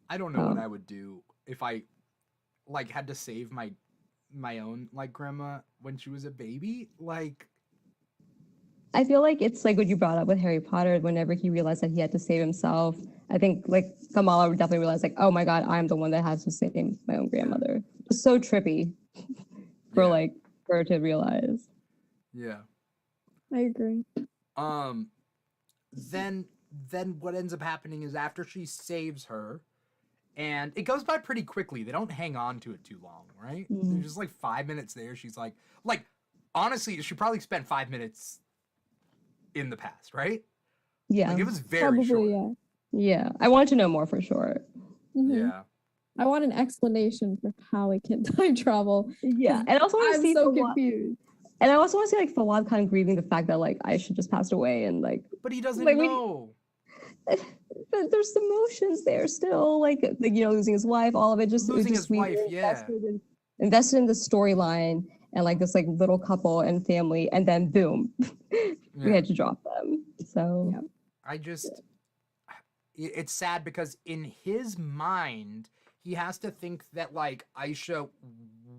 I don't know what I would do if I like had to save my own like grandma when she was a baby. Like, I feel like it's like what you brought up with Harry Potter. Whenever he realized that he had to save himself, I think like Kamala would definitely realize like, oh my god, I'm the one that has to save my own grandmother. It's so trippy for like for her to realize. Yeah, I agree. Then what ends up happening is after she saves her, and it goes by pretty quickly. They don't hang on to it too long, right? There's just like 5 minutes there. She's like honestly, she probably spent 5 minutes in the past, right? Yeah, like it was very short. Yeah. I wanted to know more for sure. Yeah, I want an explanation for how it can time travel. Yeah, and also I'm so confused. And I also want to see like Fawad kind of grieving the fact that like Aisha just passed away and like. But he doesn't know. there's emotions there still, like losing his wife, all of it. Losing his we wife, were yeah. invested in the storyline and like this like little couple and family, and then boom, we had to drop them. So Yeah. I just, it's sad because in his mind, he has to think that like Aisha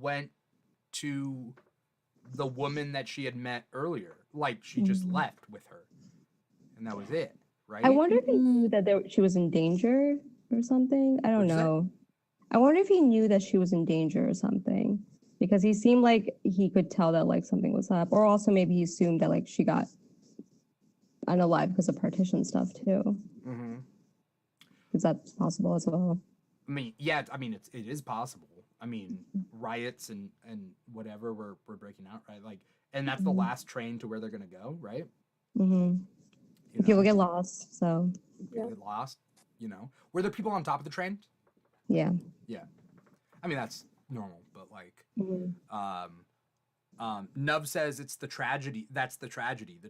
went to the woman that she had met earlier. Like she just left with her. And that was it, right? I wonder if he knew that she was in danger or something. I don't What'd you say? know. I wonder if he knew that she was in danger or something, because he seemed like he could tell that like something was up, or also maybe he assumed that like she got unalive because of partition stuff too. Mm-hmm. Is that possible as well? I mean, yeah, I mean, it is possible. I mean, riots and whatever we're breaking out, right? Like, and that's the last train to where they're gonna go, right? Mm-hmm. You know, People get lost, so people get lost. You know, were there people on top of the train? yeah. Yeah, I mean that's normal, but like, Mm-hmm. Nuv says it's the tragedy. That's the tragedy of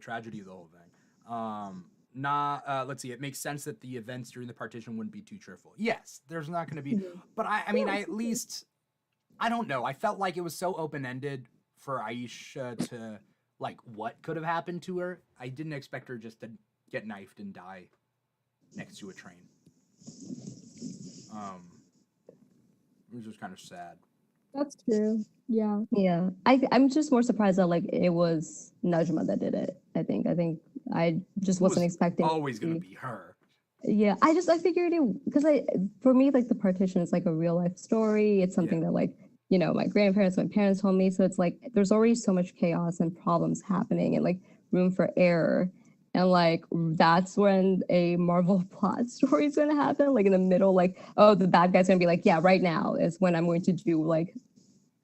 the whole thing. Let's see. It makes sense that the events during the partition wouldn't be too cheerful. Yes, there's not going to be, but I mean, I at least, I don't know. I felt like it was so open ended for Aisha to like what could have happened to her. I didn't expect her just to get knifed and die next to a train. It was just kind of sad. That's true. Yeah. Yeah. I'm just more surprised that like it was Najma that did it. I think I just wasn't expecting. Always gonna be her. Yeah, I figured it because for me like the partition is like a real life story. It's something that like my grandparents, my parents told me. So it's like there's already so much chaos and problems happening and like room for error. And like that's when a Marvel plot story is going to happen. Like in the middle, like oh the bad guy's going to be like yeah right now is when I'm going to do like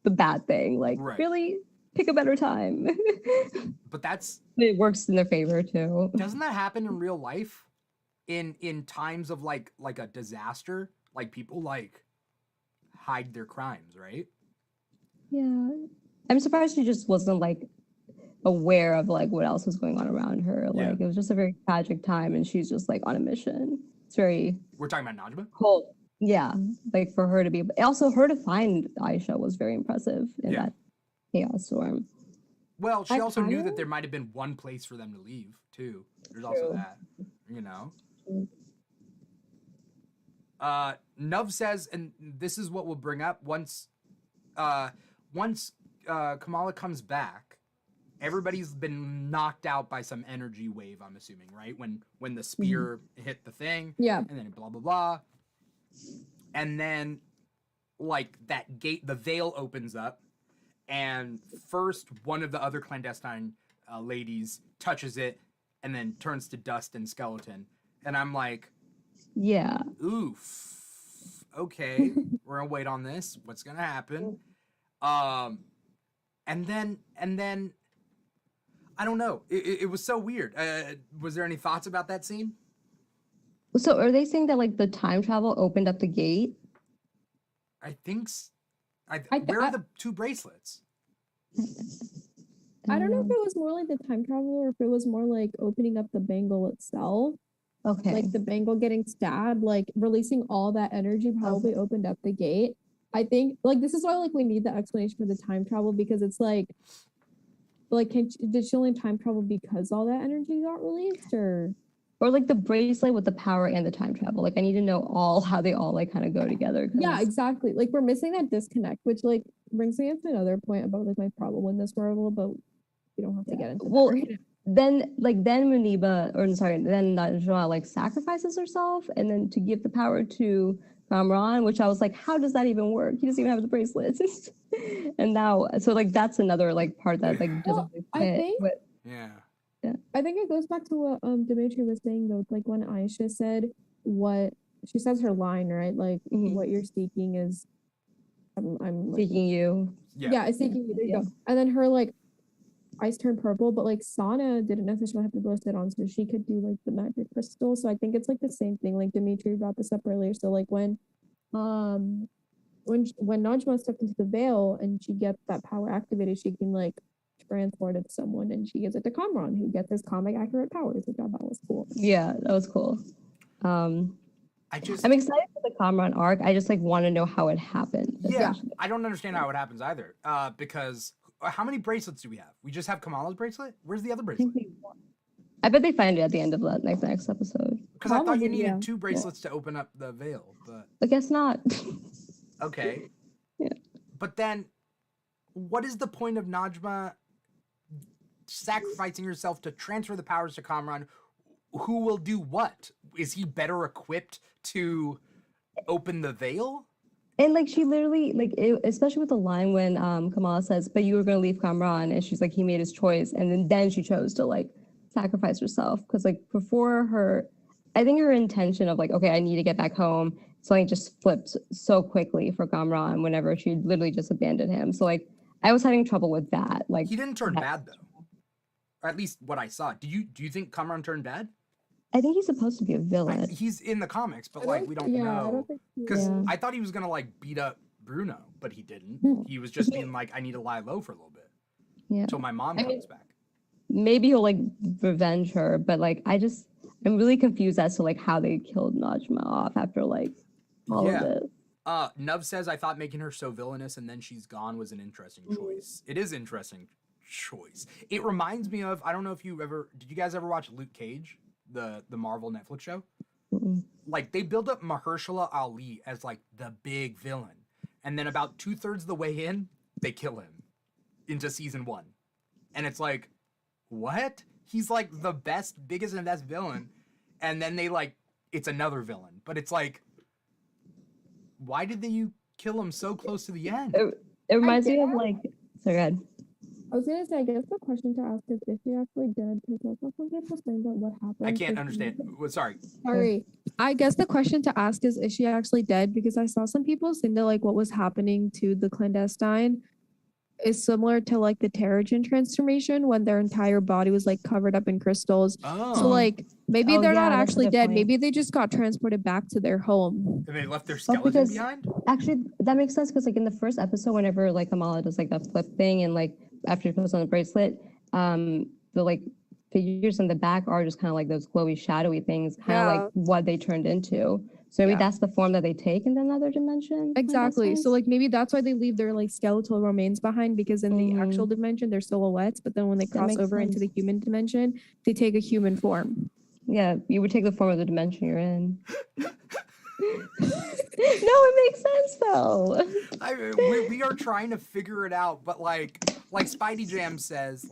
the bad thing. Like really pick a better time. But it works in their favor too. Doesn't that happen in real life? In times of like a disaster, like people like hide their crimes, right? Yeah, I'm surprised she just wasn't like aware of like what else was going on around her. Like it was just a very tragic time, and she's just like on a mission. It's very. We're talking about Najma. Cold. Yeah, like for her to be, also her to find Aisha was very impressive in that chaos storm. Well, she also knew that there might have been one place for them to leave too. There's also that, you know. Nuv says, and this is what we'll bring up once Kamala comes back, everybody's been knocked out by some energy wave, I'm assuming, right? When the spear hit the thing. Yeah. And then blah, blah, blah. And then, like, that gate, the veil opens up, and first one of the other clandestine ladies touches it, and then turns to dust and skeleton. And I'm like, yeah. Oof. Okay, we're gonna wait on this. What's gonna happen? And then I don't know. It was so weird. Was there any thoughts about that scene? So are they saying that like the time travel opened up the gate? I think. Where are the two bracelets? I don't know if it was more like the time travel or if it was more like opening up the bangle itself. Okay. Like the bangle getting stabbed, like releasing all that energy probably opened up the gate. I think like this is why like we need the explanation for the time travel, because it's like did she only time travel because all that energy got released, or like the bracelet with the power and the time travel? Like I need to know how they all like kind of go together. Yeah, exactly. Like we're missing that disconnect, which like brings me into another point about like my problem with this Marvel, but we don't have to get into that right now. Then Najwa like sacrifices herself and then to give the power to Kamran, which I was like, how does that even work? He doesn't even have the bracelet. And now, so like that's another like part that like doesn't fit. I think I think it goes back to what Dimitri was saying though. Like when Aisha said what she says her line, right? Like what you're seeking is I'm like, seeking you. Yeah, it's seeking you. There you go. And then her like ice turned purple, but like Sana didn't necessarily have the bracelet on, so she could do like the magic crystal. So I think it's like the same thing. Like Dimitri brought this up earlier. So like when Najma stepped into the veil and she gets that power activated, she can like transport it to someone, and she gives it to Kamran, who gets his comic accurate powers, which I thought was cool. Yeah, that was cool. Um, I just I'm excited for the Kamran arc. I just like want to know how it happened. yeah, essentially. I don't understand how it happens either. Because how many bracelets do we have? We just have Kamala's bracelet. Where's the other bracelet? I bet they find it at the end of the next episode. Because I thought you Probably, needed yeah. 2 bracelets to open up the veil, but I guess not. okay. Yeah. But then, what is the point of Najma sacrificing herself to transfer the powers to Kamran? Who will do what? Is he better equipped to open the veil? And like she literally especially with the line when Kamala says, "But you were gonna leave Kamran," and she's like, "He made his choice," and then she chose to like sacrifice herself because like before her, I think her intention of like, okay, I need to get back home, something just flipped so quickly for Kamran whenever she literally just abandoned him. So like I was having trouble with that. Like He didn't turn bad though, or at least what I saw. Do you think Kamran turned bad? I think he's supposed to be a villain. He's in the comics, but I like don't- we don't yeah, I know. don't think he- Because Yeah. I thought he was gonna like beat up Bruno, but he didn't. Hmm. He was just being like, I need to lie low for a little bit Yeah. until my mom I comes mean- back. Maybe he'll like revenge her, but like I'm really confused as to like how they killed Najma off after like all Yeah. of this. Nub says, I thought making her so villainous and then she's gone was an interesting choice. It is interesting choice. It reminds me of, I don't know if did you guys ever watch Luke Cage, the Marvel Netflix show? Mm-mm. Like they build up Mahershala Ali as like the big villain. And then about 2/3 of the way in, they kill him into season 1. And it's like, what? He's like the biggest and best villain. And then it's another villain. But it's like, why did you kill him so close to the end? It reminds me of guess- like, sorry, go ahead. I was gonna say, I guess the question to ask is she actually dead? Because I saw some people saying that what happened. I can't is- understand. Well, sorry. Sorry. I guess the question to ask is she actually dead? Because I saw some people saying that like what was happening to the clandestine is similar to like the Terrigen transformation when their entire body was like covered up in crystals. Oh. So like maybe Oh, they're yeah, not that's a actually good dead. point. Maybe they just got transported back to their home. And they left their skeleton because- behind? Actually, that makes sense because like in the first episode, whenever like Kamala does like the flip thing and like after she puts on the bracelet, the like figures in the back are just kind of like those glowy, shadowy things, kind of Yeah. like what they turned into. So maybe Yeah. that's the form that they take in another dimension. like, that Exactly. So sense. like maybe that's why they leave their like skeletal remains behind because in the actual dimension they're silhouettes, but then when they That cross makes over into the sense. human dimension, they take a human form. Yeah, you would take the form of the dimension you're in. No, it makes sense though. We are trying to figure it out, but like Spidey Jam says,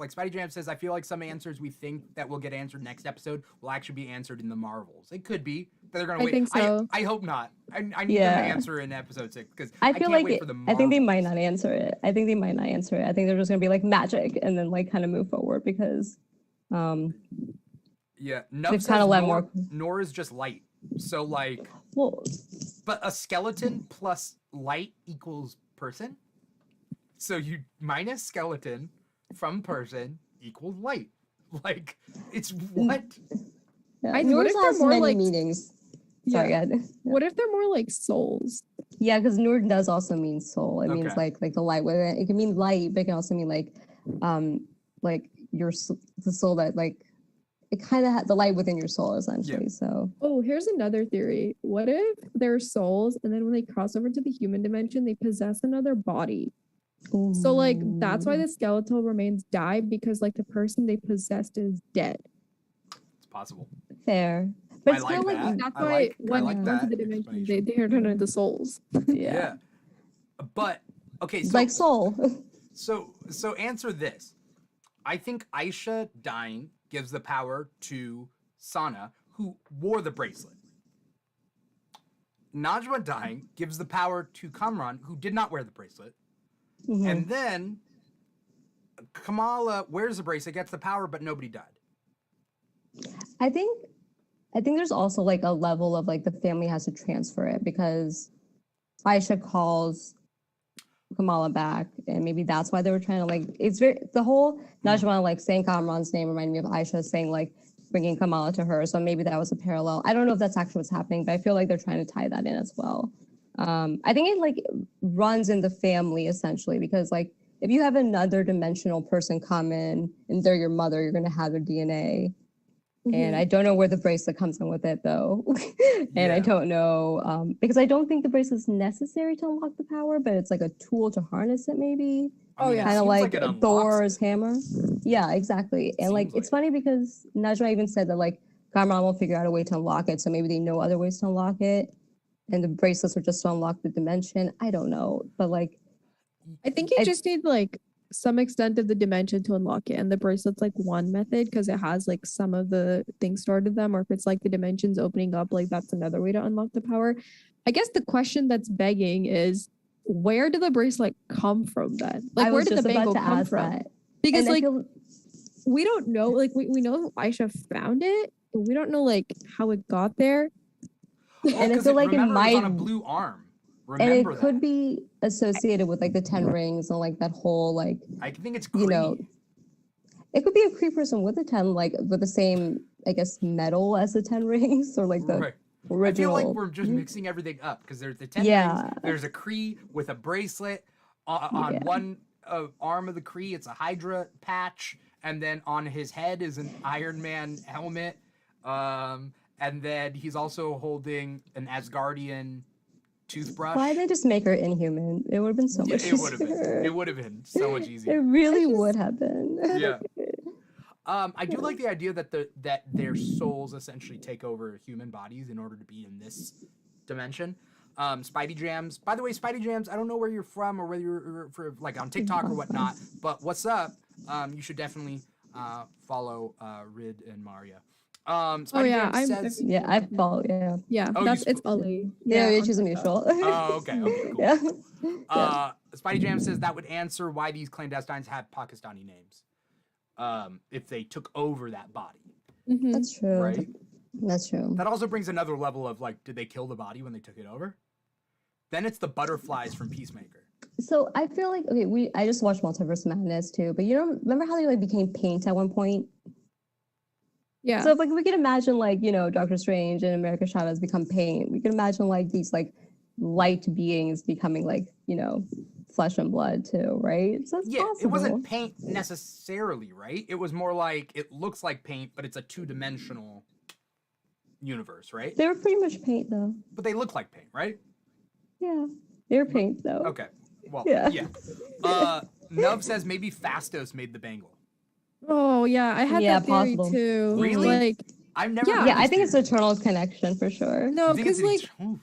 I feel like some answers we think that will get answered next episode will actually be answered in the Marvels. It could be that they're gonna I wait. think so. I hope not. I need them to Yeah. answer in episode 6 because I feel can't like wait for the I think they might Marvels. not answer it. I think they're just gonna be like magic and then like kind of move forward because Yeah, Nub They've says kinda let Nor is just light. So like, well but a skeleton plus light equals person. So you minus skeleton from person equals light. Like it's what? yeah. I- what Noor if they're has more many like- meanings. Sorry, Yeah. go ahead. What if they're more like souls? Yeah, because Noor does also mean soul. It means Okay. like the light with it. It can mean light, but it can also mean like the soul that like it kind of the light within your soul essentially. So Oh, here's another theory. What if they're souls and then when they cross over to the human dimension, they possess another body? So like that's why Ooh. the skeletal remains die because like the person they possessed is dead. It's possible. Fair, but I it's like kind of that. like That's I why like- I when like they go into that the dimension, they explanation. turn into souls. yeah, But okay, it's so like soul. so answer this. I think Aisha dying gives the power to Sana, who wore the bracelet. Najma dying gives the power to Kamran, who did not wear the bracelet. Mhm. And then Kamala wears the bracelet, gets the power, but nobody died. I think there's also like a level of like the family has to transfer it because Aisha calls Kamala back, and maybe that's why they were trying to like. It's very the whole Najma like saying Kamran's name reminded me of Aisha saying like bringing Kamala to her. So maybe that was a parallel. I don't know if that's actually what's happening, but I feel like they're trying to tie that in as well. I think it like runs in the family essentially because like if you have another dimensional person come in and they're your mother, you're gonna have their DNA. And I don't know where the bracelet comes in with it though. And I Yeah. don't know, because I don't think the bracelet's necessary to unlock the power, but it's like a tool to harness it maybe. I mean, yeah. it Kind of seems like it unlocks Thor's it. hammer. Yeah, exactly. And like Seems it's like funny because Najma even said that like Gamran will figure out a way to unlock it. So maybe they know other ways to unlock it. And the bracelets are just to unlock the dimension. I don't know. But like I think you I- just need like some extent of the dimension to unlock it, and the bracelet's like one method because it has like some of the things stored in them, or if it's like the dimensions opening up, like that's another way to unlock the power. I guess the question that's begging is, where did the bracelet come from then? Like, I where was did just the about bangle to come ask from? that. Because And I like feel we don't know, like we know Aisha found it, but we don't know like how it got there. well, and I 'cause feel like it remember it was on might a blue arm. and it Remember could that. be associated with like the 10 rings and like that whole like I think it's you know, Kree. it could be a Kree person with the 10 like with the same I guess metal as the 10 rings or like the Right. I original. feel like we're just mixing everything up because there's the 10 Yeah. rings, there's a Kree with a bracelet. On Yeah. one arm of the Kree, it's a Hydra patch, and then on his head is an Iron Man helmet. And then he's also holding an Asgardian toothbrush. Why did they just make her inhuman? It would have been so Yeah, much it would have been. easier. It would have been so much It easier. really would have been. Yeah. I do like the idea that their souls essentially take over human bodies in order to be in this dimension. Spidey Jams. By the way, Spidey Jams, I don't know where you're from or whether you're for like on TikTok or whatnot, but what's up? You should definitely follow Rid and Maria. Spidey yeah, Jams I'm- says. Yeah, I follow. Yeah. Yeah, Oh, that's you it's supposed Ali. Yeah, on it's just a TikTok. mutual. Oh, okay, cool. Yeah. Spidey Jam says that would answer why these clandestines have Pakistani names. If they took over that body, Mhm. That's true. right? That's true. That also brings another level of like, did they kill the body when they took it over? Then it's the butterflies from Peacemaker. So I feel like I just watched Multiverse Madness too, but you know, remember how they like became paint at one point? Yeah. So if like we could imagine like, you know, Doctor Strange and America Chavez become paint, we could imagine like these like light beings becoming like, you know, flesh and blood too, right? So it's Yeah, possible. it wasn't paint necessarily, right? It was more like it looks like paint, but it's a two-dimensional universe, right? They were pretty much paint though. But they look like paint, right? Yeah. They were paint though. Okay. Well, Yeah. yeah. Nuv says maybe Fastos made the bangle. Oh yeah, I had Yeah, that theory possible. too. Really? Like I've never. Yeah. heard Yeah, I this think it's theory. Eternal's connection for sure. no, You think it's because like oof,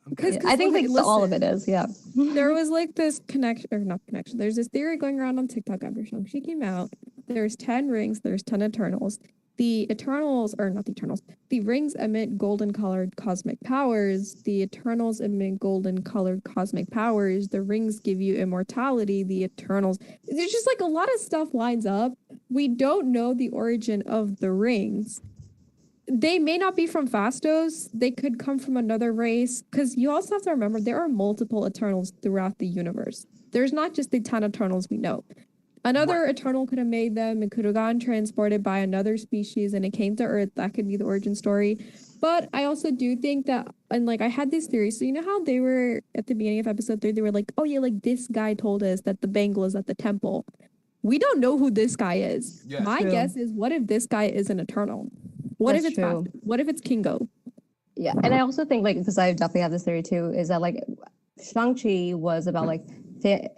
because okay. I think like all of listen, it is, yeah. there was like this connection or not connection. There's this theory going around on TikTok after she came out. There's 10 rings, there's 10 Eternals. The Eternals, or not the Eternals, the rings emit golden colored cosmic powers. The Eternals emit golden colored cosmic powers. The rings give you immortality. The Eternals. There's just like a lot of stuff lines up. We don't know the origin of the rings. They may not be from Fastos. They could come from another race. Because you also have to remember there are multiple Eternals throughout the universe. There's not just the 10 Eternals we know. Another Eternal could have made them. It could have gotten transported by another species and it came to Earth. That could be the origin story. But I also do think that, and like I had this theory. So you know how they were at the beginning of episode 3, they were like, oh yeah, like this guy told us that the bangle is at the temple. We don't know who this guy is. Yeah. My True. guess is, what if this guy is an Eternal? What That's if it's true. What if it's Kingo? Yeah, and I also think like because I definitely have this theory too, is that like Shang-Chi was about like the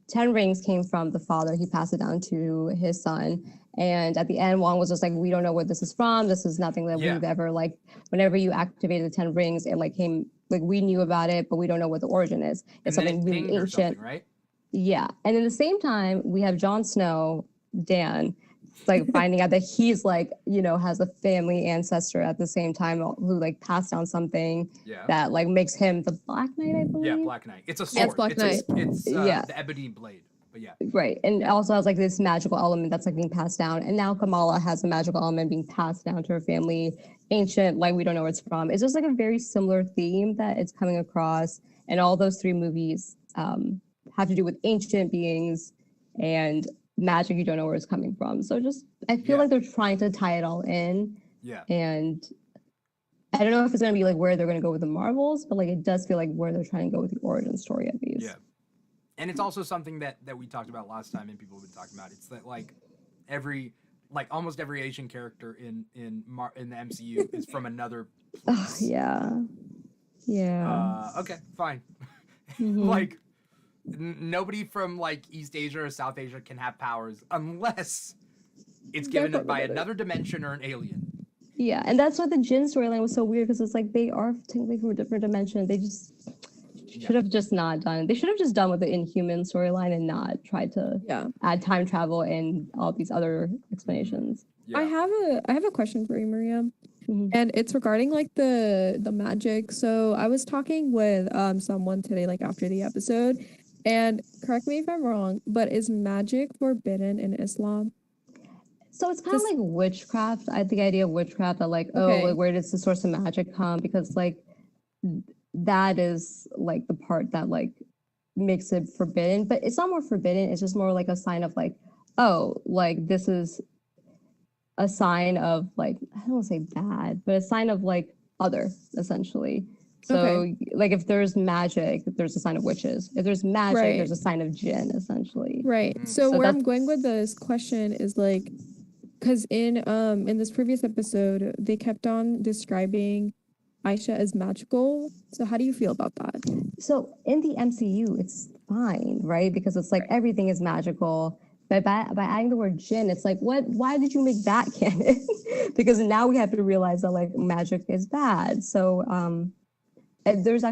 10 rings came from the father. He passed it down to his son. And at the end, Wong was just like, we don't know where this is from. This is nothing that Yeah. we've ever like, whenever you activated the 10 rings, it like came, like we knew about it, but we don't know what the origin is. It's And then something it really pinged or ancient. something, right? Yeah. And at the same time, we have Jon Snow, Dan, like finding out that he's like, you know, has a family ancestor at the same time who like passed down something Yeah. that like makes him the Black Knight, I believe. Yeah, Black Knight. It's a Yeah, sword. it's Black It's Yeah. the ebony blade. But yeah. Right. And it also has like this magical element that's like being passed down. And now Kamala has a magical element being passed down to her family. Ancient, like we don't know where it's from. It's just like a very similar theme that it's coming across. And all those three movies have to do with ancient beings and magic you don't know where it's coming from. So just I feel Yeah. like they're trying to tie it all in. Yeah. And I don't know if it's gonna be like where they're gonna go with the Marvels, but like it does feel like where they're trying to go with the origin story of these. Yeah. And it's also something that we talked about last time and people have been talking about. It's that like like almost every Asian character in the MCU is from another Ugh, place. yeah. Okay, fine. Mhm. Like nobody from like East Asia or South Asia can have powers unless it's They're given from by another- another dimension or an alien. Yeah, and that's why the Jin storyline was so weird because it's like they are technically from a different dimension. They just should have just not done it. They should have just done with the Inhuman storyline and not tried to Yeah. add time travel and all these other explanations. Yeah. I have a question for you, Maria. Mhm. And it's regarding like the magic. So I was talking with someone today, like after the episode, and correct me if I'm wrong, but is magic forbidden in Islam? So it's kind of Just- like witchcraft. I think the idea of witchcraft that like, oh, Okay. like where does the source of magic come? Because like that is like the part that like makes it forbidden. But it's not more forbidden. It's just more like a sign of like, oh, like this is a sign of like, I don't want to say bad, but a sign of like other essentially. So Okay. like if there's magic, there's a sign of witches. If there's magic, Right. there's a sign of jinn essentially. Right. Mm. So So where I'm that's- going with this question is like, because in this previous episode, they kept on describing Aisha as magical. So how do you feel about that? So in the MCU, it's fine, right? Because it's like Right. everything is magical. But by adding the word jinn, it's like, what? Why did you make that canon? Because now we have to realize that like magic is bad. So and there's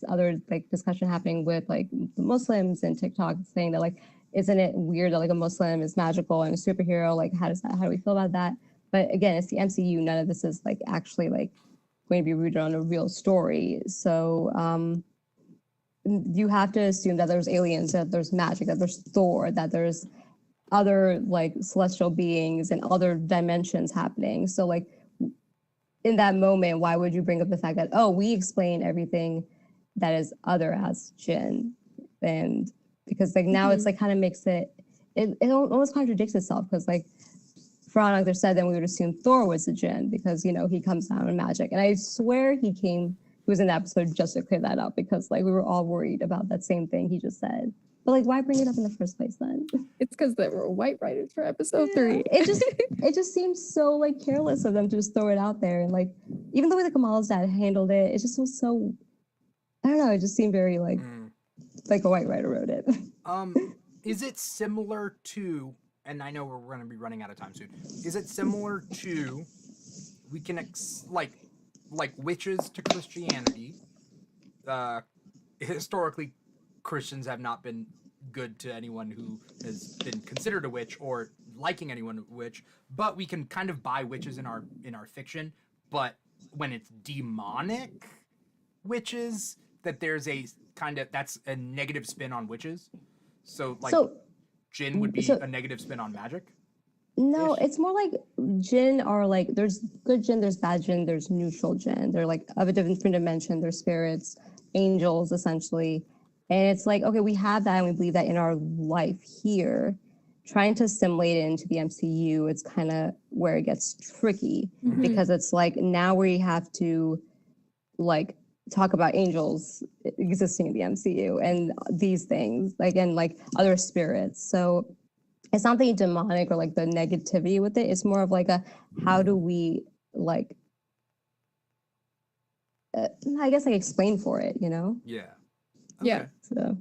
other like discussion happening with like the Muslims and TikTok saying that like, isn't it weird that like a Muslim is magical and a superhero? Like, how do we feel about that? But again, it's the MCU. None of this is like actually like going to be rooted on a real story. So you have to assume that there's aliens, that there's magic, that there's Thor, that there's other like celestial beings and other dimensions happening. So like in that moment, why would you bring up the fact that, oh, we explain everything that is other as Jin? And because like now it's like kind of makes it almost contradicts itself because like for Anagder said, then we would assume Thor was a Jin because, you know, he comes down in magic. And I swear he was in the episode just to clear that up because like we were all worried about that same thing he just said. But like, why bring it up in the first place then? It's because there were white writers for episode 3. It just seems so like careless of them to just throw it out there. And like, even the way that Kamal's dad handled it, it just was so, I don't know, it just seemed very like a white writer wrote it. Is it similar to, and I know we're going to be running out of time soon, is it similar to, we can, like witches to Christianity? Historically, Christians have not been good to anyone who has been considered a witch or liking anyone a witch, but we can kind of buy witches in our fiction. But when it's demonic witches, that there's a kind of, that's a negative spin on witches. So like Jinn would be a negative spin on magic. No, it's more like Jinn are like, there's good Jinn, there's bad Jinn, there's neutral Jinn. They're like of a different dimension. They're spirits, angels, essentially. And it's like, okay, we have that and we believe that in our life here. Trying to assimilate it into the MCU, it's kind of where it gets tricky because it's like now we have to like talk about angels existing in the MCU and these things, like, and like other spirits. So it's not the demonic or like the negativity with it. It's more of like how do we like, I guess like explain for it, you know? Yeah. Yeah. So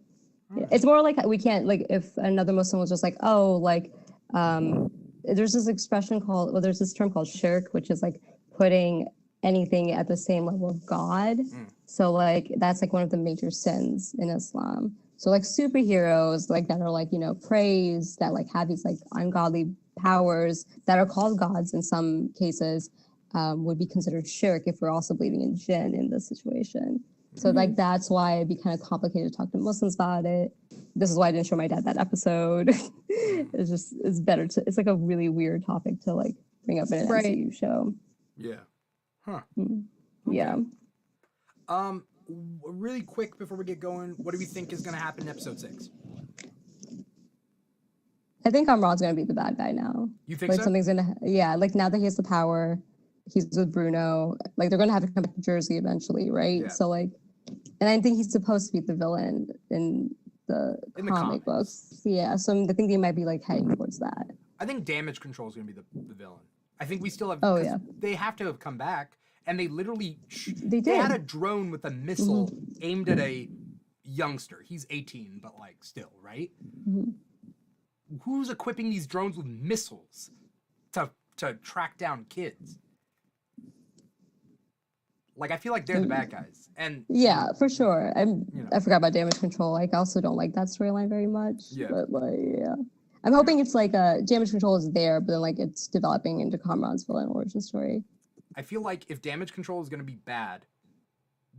yeah. It's more like we can't like if another Muslim was just like, oh, like there's this expression called, well, there's this term called shirk, which is like putting anything at the same level of God. So like that's like one of the major sins in Islam. So like superheroes like that are like, you know, praised, that like have these like ungodly powers that are called gods in some cases would be considered shirk if we're also believing in jinn in this situation. So like that's why it'd be kind of complicated to talk to Muslims about it. This is why I didn't show my dad that episode. It's better to, it's like a really weird topic to like bring up in an MCU show. Yeah. Huh. Yeah. Really quick before we get going, what do we think is going to happen in episode 6? I think Amrad's gonna be the bad guy now. You think like so? something's gonna, yeah. Like now that he has the power, he's with Bruno. Like they're gonna have to come back to Jersey eventually, right? Yeah. So like, and I think he's supposed to be the villain in the comic books. Yeah. So I think they might be like heading towards that. I think Damage Control is going to be the villain. I think we still have. Oh, 'cause yeah. They have to have come back, and they literally They they had did. a drone with a missile aimed at a youngster. He's 18, but like still, right? Mhm. Who's equipping these drones with missiles to track down kids? Like I feel like they're the bad guys, and Yeah, for sure. You know. I forgot about Damage Control. Like, I also don't like that storyline very much. Yeah. But like, yeah. I'm hoping it's like Damage Control is there, but then like it's developing into Kamran's villain origin story. I feel like if Damage Control is going to be bad,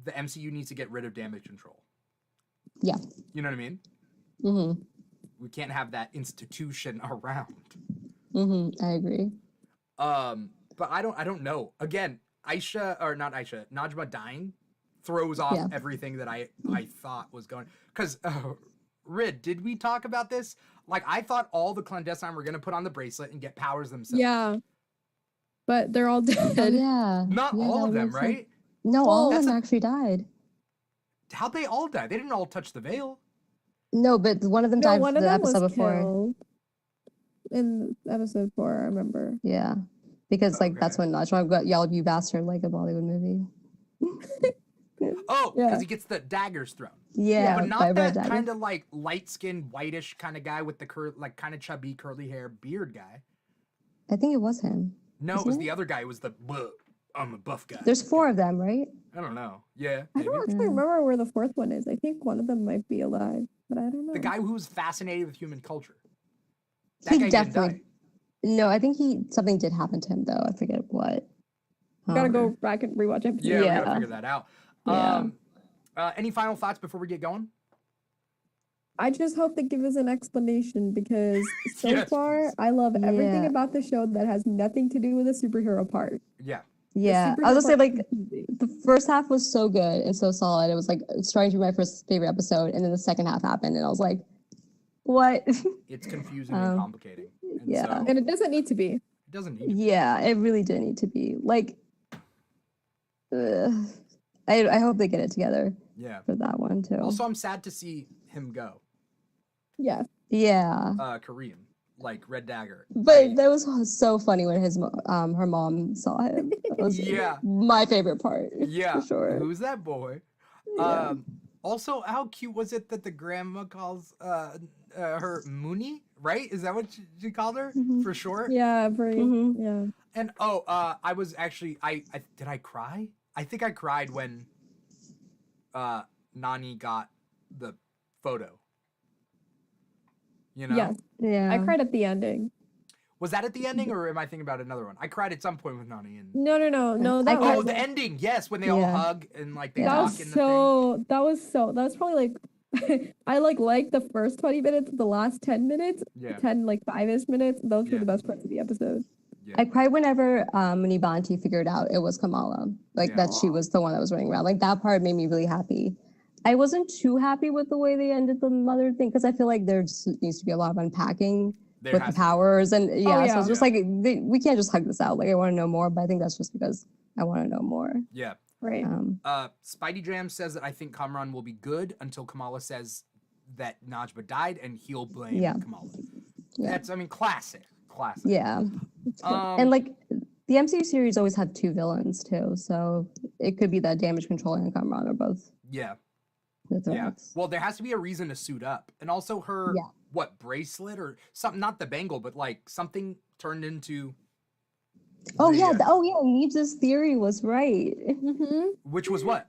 the MCU needs to get rid of Damage Control. Yeah. You know what I mean? Mm-hmm. We can't have that institution around. Mm-hmm. I agree. But I don't know. Again, Najma dying throws off Yeah. everything that I thought was going. Because, Rid, did we talk about this? Like, I thought all the clandestine were going to put on the bracelet and get powers themselves. Yeah. But they're all dead. Oh, yeah. Not Yeah, all that of them, makes sense. right? No, Well, all of that's them a- actually died. How'd they all die? They didn't all touch the veil. No, but one of them No, died one for of the them was episode before. killed in episode 4, I remember. Yeah. Because like that's Okay. when Najma got yelled, "You bastard," like a Bollywood movie. Oh, because Yeah. he gets the daggers thrown. Yeah, But not by Red that Dagger. kind of like light-skinned, whitish kind of guy with the like kind of chubby, curly hair beard guy. I think it was him. No, it Isn't was it? the other guy. It was the I'm a buff guy. There's 4 of them, right? I don't know. Yeah, I maybe. don't actually Yeah. remember where the 4th one is. I think one of them might be alive, but I don't know. The guy who was fascinated with human culture. That He guy definitely. didn't die. No, I think something did happen to him though. I forget what. You gotta Um, go back and rewatch episode. Yeah, we gotta Yeah. figure that out. Yeah. Any final thoughts before we get going? I just hope they give us an explanation because so Yes, far please. I love everything Yeah. about the show that has nothing to do with the superhero part. Yeah. The Yeah, I superhero was gonna say part like is confusing. the first half was so good and so solid. It was like starting to be my first favorite episode, and then the second half happened, and I was like, "What?" It's confusing and complicating. And yeah. so And it doesn't need to be. it doesn't need to be. Yeah, it really did need to be like. I hope they get it together Yeah. for that one too. Also, I'm sad to see him go. Yeah. Yeah, Kareem, like Red Dagger. but that was so funny when her mom saw him. That was Yeah. my favorite part. Yeah. for sure. Who's that boy? Yeah. Also, how cute was it that the grandma calls her Mooney? Right? Is that what she called her Mhm. for short? Yeah, pretty. Mhm. Yeah. And I was actually I did I cry? I think I cried when Nani got the photo. You know? Yes. Yeah. I cried at the ending. Was that at the ending, or am I thinking about another one? I cried at some point with Nani and. No. That Oh, was the ending! Yes, when they all Yeah. hug and like they that talk was in the so. That was probably like. I like the first 20 minutes, the last 10 minutes, thing. Yeah. 10 like 5ish minutes. Those Yeah. were the best parts of the episode. I cried whenever Munibanti figured out it was Kamala, like Yeah. that she was the one that was running around. Like that part made me really happy. I wasn't too happy with the way they ended the mother thing because I feel like there just needs to be a lot of unpacking There with has the to be. powers and yeah. So yeah. it's just like we can't just hug this out. Like I want to know more, but I think that's just because I want to know more. Yeah. Right. Spidey Jam says that I think Kamran will be good until Kamala says that Najma died and he'll blame Yeah. Kamala. Yeah. That's, I mean, classic. Yeah, and like the MCU series always had 2 villains too, so it could be that Damage Control and Kamran are both Yeah. the Yeah. threats. Well, there has to be a reason to suit up. And also her, Yeah. what, bracelet or something, not the bangle, but like something turned into. Oh the, yeah, Neeb's theory was right. Mm-hmm. Which was what?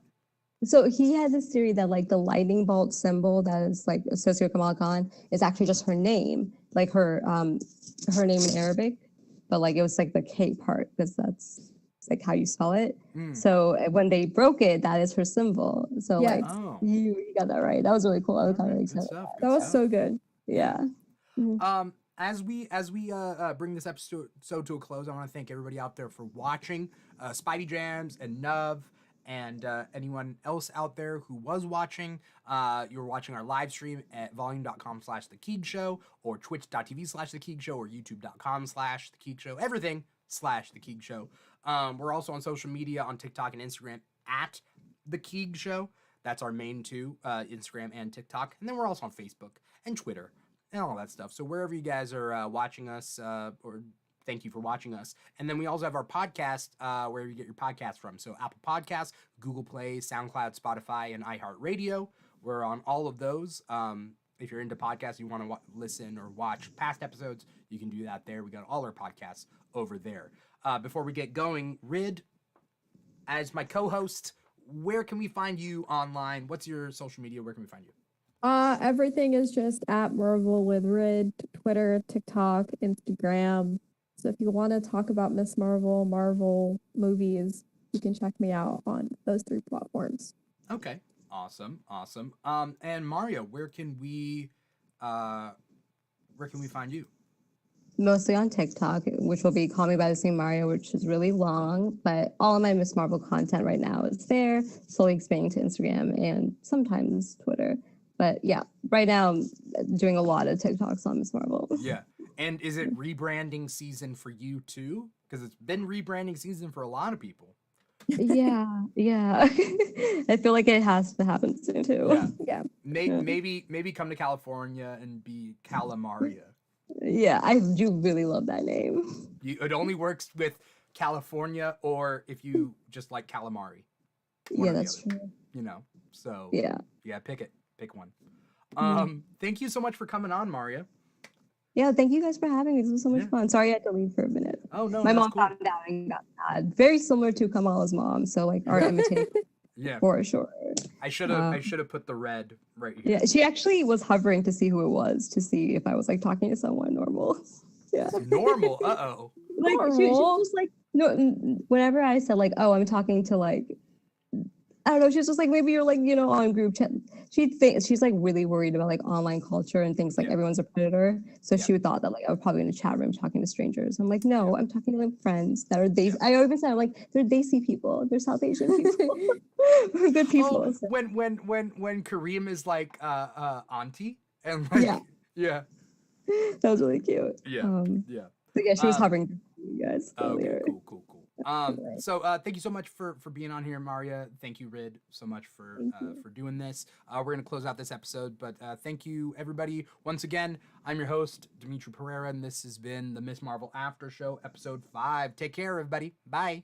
So he has this theory that like the lightning bolt symbol that is like associated with Kamala Khan is actually just her name, like her name in Arabic, but like it was like the K part because that's like how you spell it. Mm. So when they broke it, that is her symbol. So Yes. like Oh. you got that right. That was really cool. I was kind of Alright, excited. good stuff, That good was stuff. so good. Yeah. As we bring this episode to a close, I want to thank everybody out there for watching. Spidey Jams and Nuv and anyone else out there who was watching. You're watching our live stream at volume.com/The Keeg Show or twitch.tv/The Keeg Show or youtube.com/The Keeg Show. Everything /The Keeg Show. We're also on social media on TikTok and Instagram at The Keeg Show. That's our main 2, Instagram and TikTok. And then we're also on Facebook and Twitter and all that stuff. So wherever you guys are watching us, or thank you for watching us. And then we also have our podcast, where you get your podcast from. So Apple Podcasts, Google Play, SoundCloud, Spotify, and iHeartRadio. We're on all of those. If you're into podcasts, you want to listen or watch past episodes, you can do that there. We got all our podcasts over there. Before we get going, Rid, as my co-host, where can we find you online? What's your social media? Where can we find you? Everything is just at Marvel with Rid, Twitter, TikTok, Instagram. So if you want to talk about Miss Marvel, Marvel movies, you can check me out on those 3 platforms. Okay. Awesome. And Mario, where can we find you? Mostly on TikTok, which will be Call Me by the Same Mario, which is really long, but all of my Miss Marvel content right now is there, slowly expanding to Instagram and sometimes Twitter. But yeah, right now I'm doing a lot of TikToks on Miss Marvel. Yeah. And is it rebranding season for you too? Because it's been rebranding season for a lot of people. Yeah. I feel like it has to happen soon too. Yeah. Maybe come to California and be Calamaria. Yeah, I do really love that name. It only works with California, or if you just like calamari. Yeah, that's true. You know, so Yeah, pick one. Thank you so much for coming on, Maria. yeah. Thank you guys for having me. This was so much fun. Sorry I had to leave for a minute. Oh no, my that's mom cool. found out and got mad. Very similar to Kamala's mom. So like our imitating Yeah, for sure. I should have put the red right here. Yeah, she actually was hovering to see who it was, to see if I was like talking to someone normal. Yeah. Normal. Uh-oh. Like she was just like, no, whenever I said like, oh, I'm talking to like, I don't know, she's just like, maybe you're like, on group chat. She's like really worried about like online culture and things, like everyone's a predator. So she would thought that like I was probably in a chat room talking to strangers. I'm like, no, I'm talking to like friends that are I always said, I'm like, they're Desi people, they're South Asian people. We're good people. Oh, when Kareem is like auntie and like that was really cute. But yeah, she was hovering to you guys earlier. Okay, cool. So thank you so much for being on here, Maria. Thank you, Rid, so much for doing this. We're gonna close out this episode, but thank you everybody once again. I'm your host, Dimitri Pereira, and this has been the Miss Marvel After Show, episode 5. Take care, everybody. Bye.